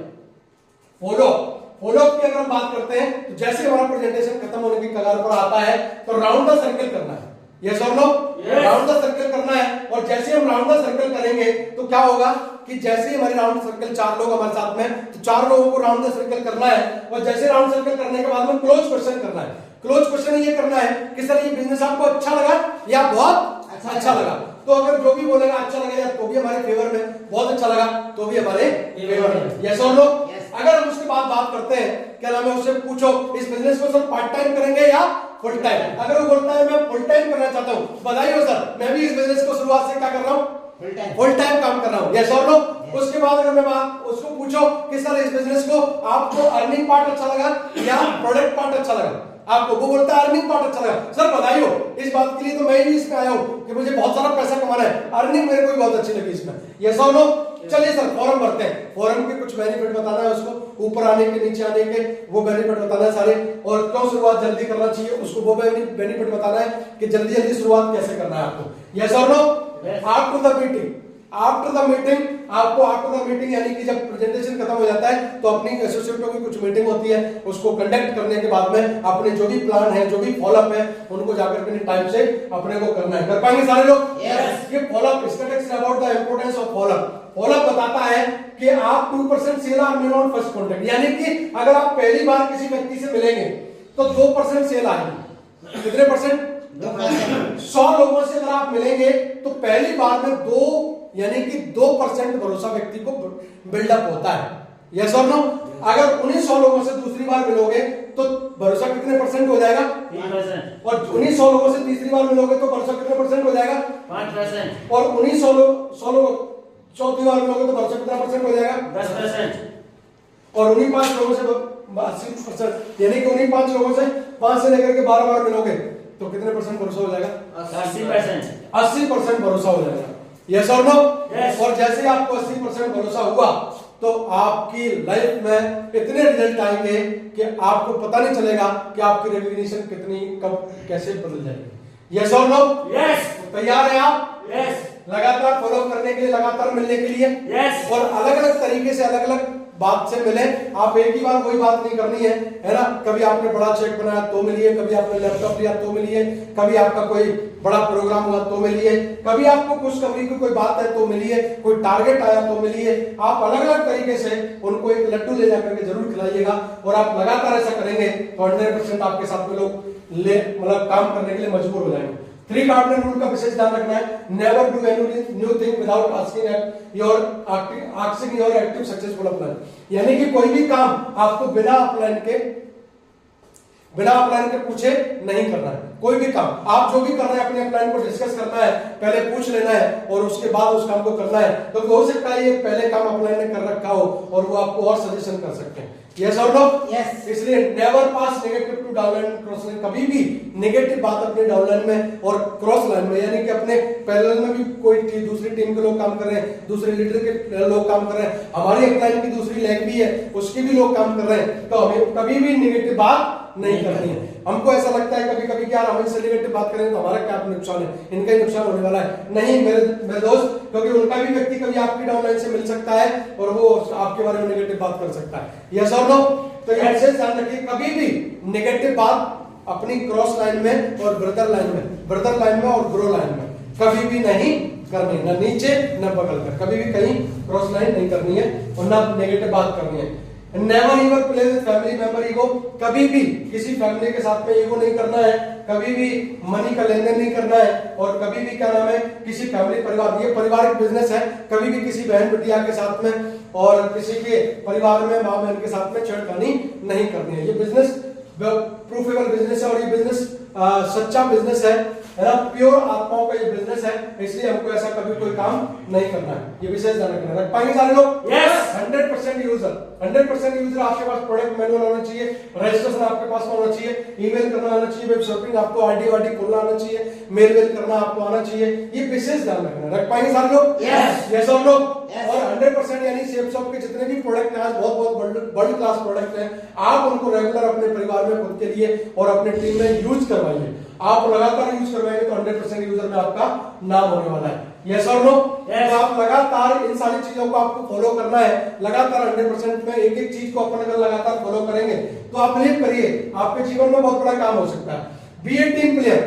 फॉलो की अगर हम बात करते हैं तो जैसे हमारा प्रेजेंटेशन खत्म होने की कगार पर आता है तो राउंड द सर्कल करना है। यस और नो? राउंड द सर्कल करना है, और जैसे हम राउंड द सर्कल करेंगे तो क्या होगा कि जैसे ही हमारे राउंड सर्कल 4 लोग हमारे साथ में, तो 4 लोगों को राउंड द सर्कल करना है, और जैसे राउंड सर्कल करने के बाद में क्लोज क्वेश्चन करना है। क्लोज क्वेश्चन ये करना है कि सर ये बिजनेस आपको अच्छा लगा या बहुत अच्छा लगा। तो अगर जो भी बोलेगा अच्छा लगा या तो भी हमारे फेवर में, बहुत अच्छा लगा तो भी हमारे फेवर में। यस और नो? अगर हम उसके बाद बात करते हैं क्या नाम है, उससे पूछो इस बिजनेस को सर पार्ट टाइम करेंगे या फुल टाइम। अगर वो बोलता है मैं फुल टाइम करना चाहता हूँ, बधाई हो सर, मैं भी इस बिजनेस को शुरुआत से क्या कर रहा हूँ, फुल टाइम काम कर रहा हूँ। यस और नो? उसके बाद अगर मैं बात उसको पूछो कि सर इस बिजनेस को आपको अर्निंग पार्ट अच्छा लगा या प्रोडक्ट पार्ट अच्छा लगा, आपको वो बोलता है अर्निंग पार्ट अच्छा लगा, सर बधाई हो इस बात के लिए, तो मैं भी इसमें आया हूँ कि मुझे बहुत सारा पैसा कमाना है, अर्निंग मेरे को भी बहुत अच्छी लगी इसमें। यस और नो? चलिए सर फॉर्म भरते हैं। फॉर्म के कुछ बेनिफिट बताना है उसको, ऊपर आने के नीचे आने के वो बेनिफिट बताना है सारे, और क्यों शुरुआत जल्दी करना चाहिए उसको वो बेनिफिट बताना है कि जल्दी जल्दी शुरुआत कैसे करना है आपको। यस और no? After the meeting after the meeting यानी कि जब प्रेजेंटेशन खत्म हो जाता है तो अपनी एसोसिएटों की कुछ मीटिंग होती है, उसको कंडक्ट करने के बाद में अपने जो भी प्लान है, जो भी फॉलोअप है, उनको जाकर के टाइम से अपने को करना है। कर पाएंगे सारे लोग? यस। ये फॉलोअप इसका about the importance of followup. Followup बताता है कि आप 2% sale are made on first contact, यानी कि अगर आप पहली बार किसी व्यक्ति से मिलेंगे तो 2% सेल आएगी। कितने परसेंट? 100 लोगों से अगर आप मिलेंगे तो पहली बार में 2 यानी कि 2% भरोसा व्यक्ति को बिल्डअप होता है। यस और नो? अगर उन्हीं 100 लोगों से दूसरी बार मिलोगे तो भरोसा कितने परसेंट हो जाएगा? 3%। और उन्हीं 100 लोगों से तीसरी बार मिलोगे तो भरोसा कितने परसेंट हो जाएगा? 5%। और उन्हीं 100 लोग चौथी बार मिलोगे तो भरोसा कितना परसेंट हो जाएगा? 10%। और उन्हीं 5 लोगों से 80%, यानी कि उन्हीं 5 लोगों से 5 से लेकर के 12 बार मिलोगे तो कितने परसेंट भरोसा हो जाएगा? 80%। 80% भरोसा हो जाएगा। यस और नो? यस। और जैसे आपको 80% भरोसा हुआ तो आपकी लाइफ में इतने रिजल्ट आएंगे कि आपको पता नहीं चलेगा कि आपकी रिकॉग्निशन कितनी कब कैसे बदल जाएगी। यस और नो? यस। तैयार हैं आप? यस। लगातार फॉलो करने के लिए, लगातार मिलने के लिए? यस। और अलग अलग तरीके से अलग अलग बात से मिले। आप एक ही बार वही बात नहीं करनी है ना? कभी आपने बड़ा चेक बनाया तो मिलिए, कभी आपने लैपटॉप लिया तो मिलिए, कभी आपका कोई बड़ा प्रोग्राम हुआ तो मिलिए, कभी आपको खुशखबरी की कोई बात है तो मिलिए, कोई टारगेट आया तो मिलिए। आप अलग अलग तरीके से उनको एक लड्डू ले जाकर के जरूर खिलाइएगा, और आप लगातार ऐसा करेंगे तो 100% आपके साथ में लोग मतलब काम करने के लिए मजबूर हो जाएंगे। 3 कार्डिनल रूल का विशेष ध्यान रखना है। Never do any new thing without asking your active successful upline, यानी कि कोई भी काम आपको बिना अपलाइन के पूछे नहीं करना है। कोई भी काम आप जो भी कर रहे हैं अपने अपलाइन को डिस्कस करना है, पहले पूछ लेना है और उसके बाद उस काम को करना है। तो हो सकता है ये पहले काम अपलाइन ने कर रखा हो और वो आपको और सजेशन कर सकते हैं। यस और नो? यस। इसलिए never pass negative to downline cross line, कभी भी नेगेटिव बात अपने डाउनलाइन में और क्रॉस लाइन में, यानी कि अपने पैरेलल में भी कोई दूसरी टीम के लोग काम कर रहे हैं, दूसरे लीडर के लोग काम कर रहे हैं, हमारी अपलाइन की दूसरी लेग भी है उसकी भी लोग काम कर रहे हैं, तो हमें कभी भी नेगेटिव बात नहीं करनी है। हमको ऐसा लगता है कभी कभी कि यार हम इनसे नेगेटिव बात करें तो हमारा क्या नुकसान है, इनका ही नुकसान होने वाला है। नहीं मेरे दोस्त, क्योंकि उनका भी व्यक्ति कभी आपकी डाउनलाइन से मिल सकता है और वो आपके बारे में नेगेटिव बात कर सकता है। यस और नो? तो ये विशेष ध्यान रखिए, कभी भी नेगेटिव बात अपनी क्रॉस लाइन में और ब्रदर लाइन में और ग्रो लाइन में कभी भी नहीं करनी है, ना नीचे ना बगल में, कभी भी कहीं क्रॉस लाइन नहीं करनी है और ना नेगेटिव बात करनी है। Never ever play with family member ego, कभी भी किसी फैमिली के साथ में ईगो नहीं करना है, कभी भी मनी का लेन देन नहीं करना है, और कभी भी क्या नाम है किसी फैमिली परिवार, ये पारिवारिक बिजनेस है, कभी भी किसी बहन बिटिया के साथ में और किसी के परिवार में मां बहन के साथ में छेड़खानी नहीं करनी है। ये बिजनेस प्रूफेबल बिजनेस है और ये बिजनेस सच्चा बिजनेस है ना, प्योर आत्माओं का ये बिजनेस है, इसलिए हमको ऐसा कभी कोई काम नहीं करना है। ये विशेष ध्यान रखना है। पाएंगे सारे लोग? यस। 100% यूजर, 100% यूजर आपके पास प्रोडक्ट मैनुअल होना चाहिए, रजिस्ट्रेशन आपके पास होना चाहिए, ईमेल करना आना चाहिए, वेब शॉपिंग आपको आईडी वाईडी खोलना आना चाहिए, मेल वेल करना आपको आना चाहिए। ये विशेष ध्यान रखना है। रख पाएंगे सारे लोग? यस। यस और नो? Yes. और 100% यानी शेप शॉप के जितने भी प्रोडक्ट हैं आज बहुत वर्ल्ड क्लास प्रोडक्ट हैं, आप उनको रेगुलर अपने परिवार में खुद के लिए और अपने टीम में यूज करवाइए। आप लगातार यूज करवाएंगे तो 100% यूजर में आपका नाम होने वाला है। यस और नो? Yes. तो आप लगातार इन सारी चीजों को आपको फॉलो करना है, लगातार 100% में एक एक चीज को अपन अगर लगातार फॉलो करेंगे तो आप बिलीव करिए आपके जीवन में बहुत बड़ा काम हो सकता है। Be a team player,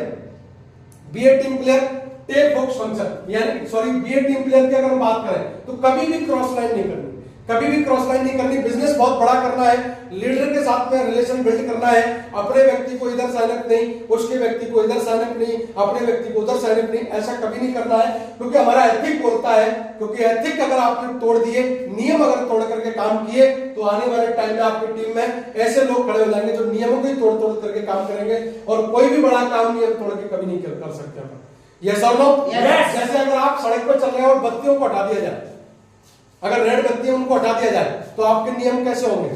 be a team player, take box function, यानी sorry be a team player की अगर हम बात करें तो कभी भी क्रॉस लाइन नहीं करनी, कभी भी क्रॉस लाइन नहीं करनी। बिजनेस बहुत बड़ा करना है, लीडर के साथ में रिलेशन बिल्ड करना है, अपने व्यक्ति को इधर साइन अप नहीं, उसके व्यक्ति को इधर साइन अप नहीं, अपने व्यक्ति को उधर साइन अप नहीं, ऐसा कभी नहीं करना है, क्योंकि हमारा एथिक बोलता है, क्योंकि एथिक अगर आपने तोड़ दिए, नियम अगर तोड़ करके काम किए तो आने वाले टाइम में आपकी टीम में ऐसे लोग खड़े हो जाएंगे जो नियमों को ही तोड़ तोड़ करके काम करेंगे और कोई भी बड़ा काम नियम तोड़ के कभी नहीं कर सकते। यस और नो? Yes. जैसे अगर आप सड़क पर चल रहे हैं और बत्तियों को हटा दिया जाए, अगर रेड बत्ती है उनको हटा दिया जाए तो आपके नियम कैसे होंगे?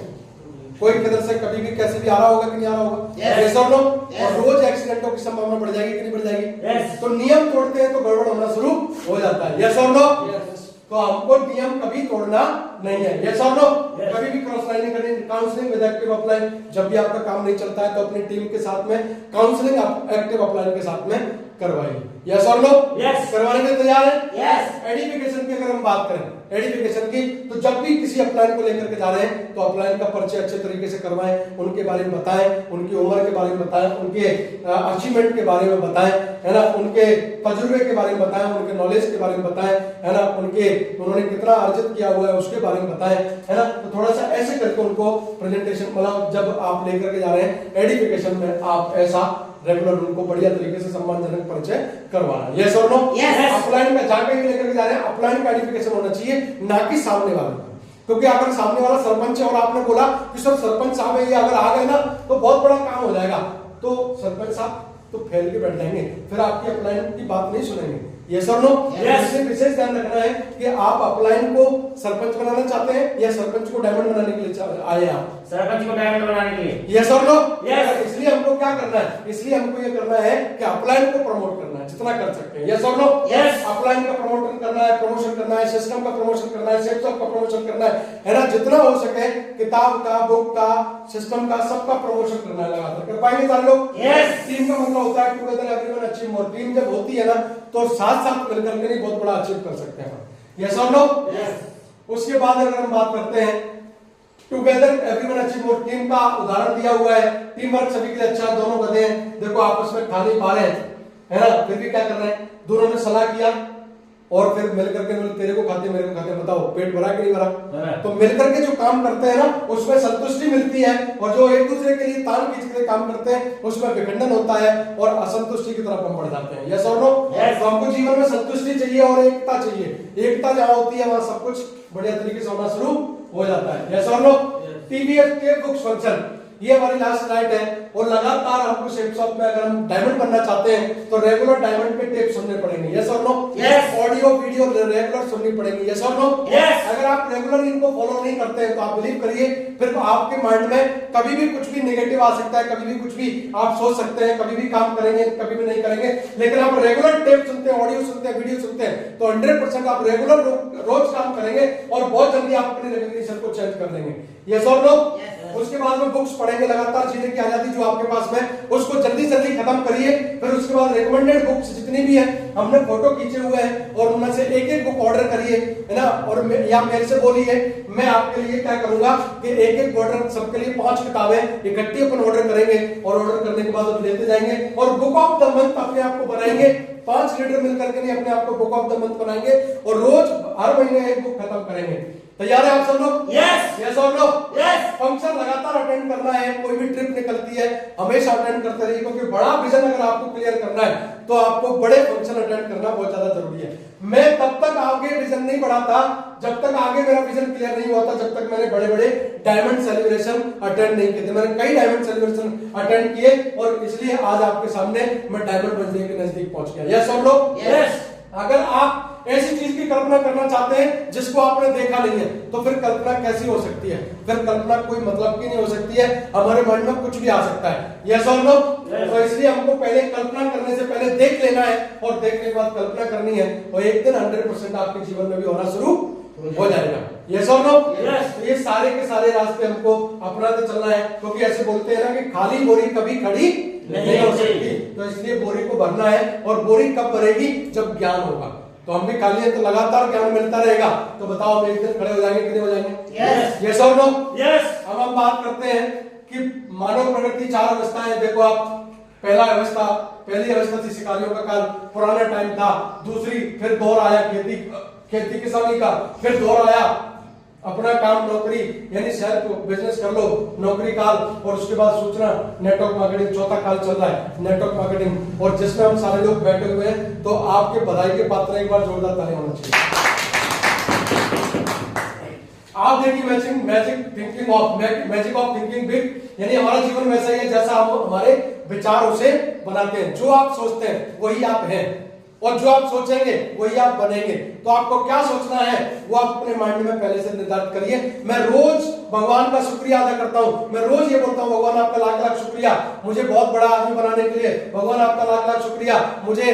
कोई किधर से कभी भी कैसे भी आ रहा होगा कि नहीं आ रहा होगा? Yes. यस और नो? Yes. और रोज एक्सीडेंटों की संभावना बढ़ जाएगी कि नहीं बढ़ जाएगी? Yes. तो नियम तोड़ते हैं तो गड़बड़ होना शुरू हो जाता है। यस और नो? Yes. तो हमको नियम कभी तोड़ना नहीं है। यस और नो? Yes. कभी भी क्रॉस लाइन नहीं करनी। काउंसलिंग विद एक्टिव अपलाइन, जब भी आपका काम नहीं चलता है तो अपनी टीम के साथ में काउंसलिंग एक्टिव अपलाइन के साथ में करवाइए। यस और नो? Yes. करवाने के लिए तैयार है? Yes. एडिफिकेशन की अगर हम बात करें, एडिफिकेशन की, तो जब भी किसी अपलाइन को लेकर के जा रहे हैं तो अपलाइन का परिचय अच्छे तरीके से करवाएं, उनके बारे में बताएं, उनकी उम्र के बारे में बताएं, उनके अचीवमेंट के बारे में बताएं, है ना, उनके तजुर्बे के बारे में बताएं, उनके नॉलेज के बारे में बताएं, है ना, उन्होंने कितना अर्जित किया हुआ है उसके बारे में बताएं, है ना। तो थोड़ा सा ऐसे करके उनको प्रेजेंटेशन, मतलब जब आप लेकर के जा रहे हैं एडिफिकेशन में, आप ऐसा रेगुलर उनको बढ़िया तरीके से सम्मानजनक परिचय करवाना। यस और नो? Yes. अपलाइन में जाके भी लेकर के जा रहे हैं, अपलाइन का एडिफिकेशन होना चाहिए, ना कि सामने वाले का। क्योंकि अगर सामने वाला सरपंच है और आपने बोला कि सर सरपंच साहब ये अगर आ गए ना तो बहुत बड़ा काम हो जाएगा, तो सरपंच साहब तो फैल के बैठ जाएंगे, फिर आपकी अपलाइन की बात नहीं सुनेंगे। यस और नो? इससे विशेष ध्यान रखना है कि आप अपलाइन को सरपंच बनाना चाहते हैं या सरपंच को डायमंड बनाने के लिए आए हैं आप? सरपंच को डायमंड बनाने के लिए। यस और नो? Yes. इसलिए हमको क्या करना है? इसलिए हमको ये करना है कि अपलाइन को प्रमोट करना है जितना कर सकते हैं। यस और नो? Yes. अपलाइन का प्रमोशन करना है, प्रमोशन करना है, सिस्टम का प्रमोशन करना है, सेल्स का प्रमोशन करना है ना, जितना हो सके किताब का, बुक का, सिस्टम का, सबका प्रमोशन करना है लगातार। कर पाएंगे सारे लोग? Yes. टीम का मतलब होता है together everyone achieve more. Team जब होती है ना तो साथ साथ मिलकर के नहीं बहुत बड़ा अचीव कर सकते हैं। यस और नो? उसके बाद अगर हम बात करते हैं together everyone achieve more, team का उदाहरण दिया हुआ है, टीम वर्क सभी के लिए अच्छा, दोनों गधे हैं, देखो आपस में खा नहीं पा रहे हैं, है ना, फिर भी क्या कर रहे हैं, दोनों ने सलाह किया और फिर मिलकर के तेरे को खाते मेरे को खाते, बताओ पेट भरा कि नहीं भरा? तो मिलकर के जो काम करते हैं ना उसमें संतुष्टि मिलती है, और जो एक दूसरे के लिए तान खींच के काम करते हैं उसमें विखंडन होता है और असंतुष्टि की तरफ हम बढ़ जाते हैं। यस और नो? तो हमको जीवन में संतुष्टि चाहिए और एकता चाहिए। एकता जहां होती है वहां सब कुछ बढ़िया तरीके से होना शुरू हो जाता है। यस और नो? टीवीएस के बुक्स फंक्शन, ये हमारी लास्ट स्लाइड है, और लगातार हमको शेप शॉप में अगर हम डायमंड बनना चाहते हैं तो रेगुलर डायमंड के टेप सुनने पड़ेंगे। यस और no? Yes. Audio video regular सुननी पड़ेगी। यस और नो? Yes. अगर आप रेगुलर इनको फॉलो नहीं करते हैं तो आप बिलीव करिए फिर आपके माइंड में कभी भी कुछ भी नेगेटिव आ सकता है, कभी भी कुछ भी आप सोच सकते हैं, कभी भी काम करेंगे, कभी भी नहीं करेंगे। लेकिन आप रेगुलर टेप सुनते हैं, ऑडियो सुनते हैं, वीडियो सुनते हैं तो 100% आप रेगुलर रोज काम करेंगे और बहुत जल्दी आप अपने रिकॉग्निशन को चेंज कर देंगे। यस और नो? उसके बाद में बुक्स पढ़ेंगे लगातार, जीने की आजादी जो आपके पास में, उसको जल्दी जल्दी खत्म करिए। फिर उसके बाद रिकमेंडेड बुक्स जितनी भी है, हमने फोटो खींचे हुए हैं और उनमें से एक एक बुक ऑर्डर करिए, है ना। और या मेरे से बोलिए, मैं आपके लिए क्या करूंगा कि एक एक ऑर्डर, सबके लिए 5 किताबें इकट्ठी अपन ऑर्डर करेंगे और ऑर्डर करने के बाद लेते जाएंगे और बुक ऑफ द मंथ अपने आप को बनाएंगे। 5 लीडर मिलकर के नहीं, अपने आप को बुक ऑफ द मंथ बनाएंगे और रोज हर महीने एक बुक खत्म करेंगे। तैयार है आप सब लोग? यस यस और नो? यस। फंक्शन लगातार अटेंड करना है, कोई भी ट्रिप निकलती है हमेशा अटेंड करते रहिए, क्योंकि बड़ा विजन अगर आपको क्लियर करना है तो आपको बड़े फंक्शन अटेंड करना बहुत ज्यादा जरूरी है। मैं तब तक आगे विजन नहीं बढ़ाता जब तक आगे मेरा विजन क्लियर नहीं होता, जब तक मैंने बड़े बड़े डायमंड सेलिब्रेशन अटेंड नहीं किए थे। मैंने कई डायमंड सेलिब्रेशन अटेंड किए और इसलिए आज आपके सामने मैं डायमंड बनने के नजदीक पहुंच गया। यस और नो? यस। अगर आप ऐसी चीज की कल्पना करना चाहते हैं जिसको आपने देखा नहीं है, तो फिर कल्पना कैसी हो सकती है? फिर कल्पना कोई मतलब की नहीं हो सकती है, हमारे मन में कुछ भी आ सकता है। यस और नो? तो इसलिए हमको पहले कल्पना करने से पहले देख लेना है और देखने के बाद कल्पना करनी है और एक दिन 100% आपके जीवन में भी होना शुरू हो जाएगा। यस और नो? यस। ये सारे के सारे रास्ते हमको अपनाते चलना है, क्योंकि ऐसे बोलते हैं ना कि खाली बोरी कभी खड़ी नहीं हो सकती। तो इसलिए बोरी को भरना है और बोरी कब भरेगी? जब ज्ञान होगा। तो हम भी खाली है तो लगातार ज्ञान मिलता रहेगा, तो बताओ हम एक दिन खड़े हो जाएंगे, कितने हो जाएंगे? यस। यस और नो? यस। अब हम बात करते हैं कि मानव प्रगति 4 अवस्थाएं। देखो आप, पहली अवस्था थी शिकारियों का काल, पुराना टाइम था। दूसरी, फिर दौर आया खेती किसानी का, फिर दौर आया अपना काम नौकरी यानी सेल्फ बिजनेस कर लो, नौकरी काल, और उसके बाद सूचना नेटवर्क मार्केटिंग, चौथा काल चल रहा है नेटवर्क मार्केटिंग, और जिसमें हम सारे लोग बैठे हुए हैं। तो आपके बधाई के पात्र एक बार जोरदार ताली होना चाहिए। आप देखिए मैजिक ऑफ थिंकिंग बिग, यानी हमारा जीवन वैसा ही है जैसा हम हमारे विचारों से बनाते हैं। जो आप सोचते हैं वही आप हैं और जो आप सोचेंगे वही आप बनेंगे। तो आपको क्या सोचना है वो आप अपने माइंड में पहले से निर्धारित करिए। मैं रोज भगवान का शुक्रिया अदा करता हूं, मैं रोज ये बोलता हूं भगवान आपका लाख लाख शुक्रिया मुझे बहुत बड़ा आदमी बनाने के लिए, भगवान आपका लाख लाख शुक्रिया मुझे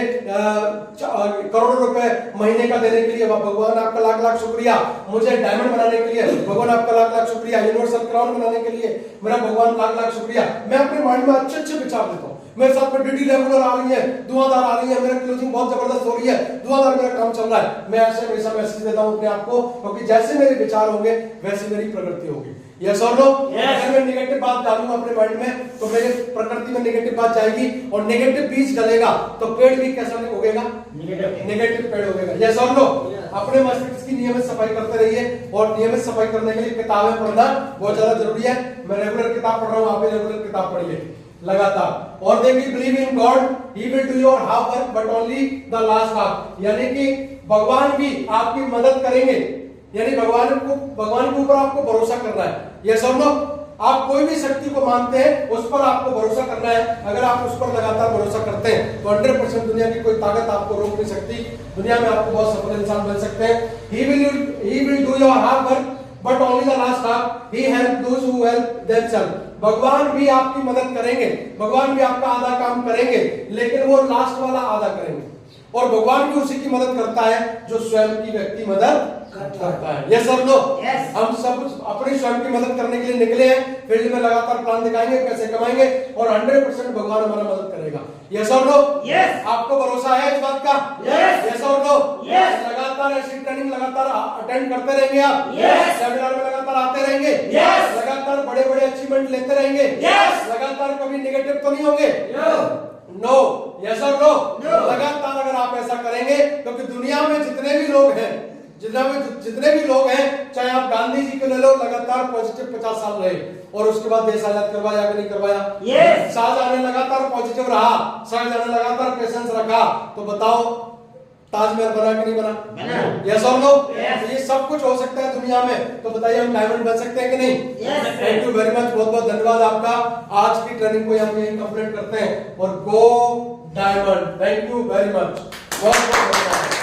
करोड़ों रुपए महीने का देने के लिए, भगवान आपका लाख लाख शुक्रिया मुझे डायमंड बनाने के लिए, भगवान आपका लाख लाख शुक्रिया यूनिवर्सल क्राउन बनाने के लिए, मेरा भगवान लाख लाख शुक्रिया। मैं अपने माइंड में अच्छे अच्छे विचार देता हूं। मेरे साथ में ड्यूटी रेगुलर आ रही है, दुआदार आ रही है, मेरा क्लोजिंग बहुत जबरदस्त हो रही है, दुआदार मेरा काम चल रहा है। मैं ऐसे हमेशा मैसेज देता हूं अपने आप को, क्योंकि जैसे मेरे विचार होंगे वैसे मेरी प्रगति होगी। यस और नो? अगर मैं नेगेटिव बात डालूंगा अपने माइंड में तो मेरे प्रकृति में नेगेटिव बात जाएगी और नेगेटिव बीज डलेगा तो पेड़ भी कैसा उगेगा? नेगेटिव पेड़ उगेगा। यस और नो? अपने मस्तिष्क की नियमित सफाई करते रहिए और नियमित सफाई करने के लिए किताबें पढ़ना बहुत ज्यादा जरूरी है। मैं रेगुलर किताब पढ़ रहा हूँ, आप भी रेगुलर किताब पढ़िए लगातार। और देखिए, believe in God, he will do your half work but only the last half, यानी कि भगवान भी आपकी मदद करेंगे, यानी भगवान के ऊपर आपको भरोसा करना है। यस और नो? आप कोई भी शक्ति को मानते हैं उस पर आपको भरोसा करना है। अगर आप उस पर लगातार भरोसा करते हैं तो 100% दुनिया की कोई ताकत आपको रोक नहीं सकती। दुनिया में आपको बहुत सफल इंसान बन सकते हैं। He will do your hard work but only the last half. He help those who help themselves. भगवान भी आपकी मदद करेंगे, भगवान भी आपका आधा काम करेंगे, लेकिन वो लास्ट वाला आधा करेंगे। और भगवान भी उसी की मदद करता है जो स्वयं की व्यक्ति मदद करता है। यस और नो? हम सब अपनी स्वयं की मदद करने के लिए निकले हैं, फील्ड में लगातार प्लान दिखाएंगे कैसे कमाएंगे और 100% भगवान हमारा मदद करेगा। यस और नो? आपको भरोसा है इस बात का? यस और नो? लगातार ऐसी ट्रेनिंग लगातार अटेंड करते रहेंगे आप, सेमिनार में लगातार आते रहेंगे, लगातार बड़े बड़े अचीवमेंट लेते रहेंगे, लगातार कभी नेगेटिव तो नहीं होंगे? नो। यस और नो? लगातार अगर आप ऐसा करेंगे, क्योंकि दुनिया में जितने भी लोग हैं, चाहे आप गांधी जी को ले लो, लगातार पॉजिटिव 50 साल रहे और उसके बाद देश आजाद करवाया कि नहीं करवाया? शाहजहां ने लगातार पॉजिटिव रहा, शाहजहां ने लगातार पेशेंस रखा, तो बताओ ताजमहल बना कि नहीं बना? यस और नो? ये सब कुछ हो सकता है दुनिया में, तो बताइए हम डायमंड बन सकते हैं कि नहीं? थैंक यू वेरी मच, बहुत बहुत धन्यवाद आपका। आज की ट्रेनिंग को हम यहीं कंप्लीट करते हैं और गो diamond. Thank you very much, बहुत बहुत धन्यवाद।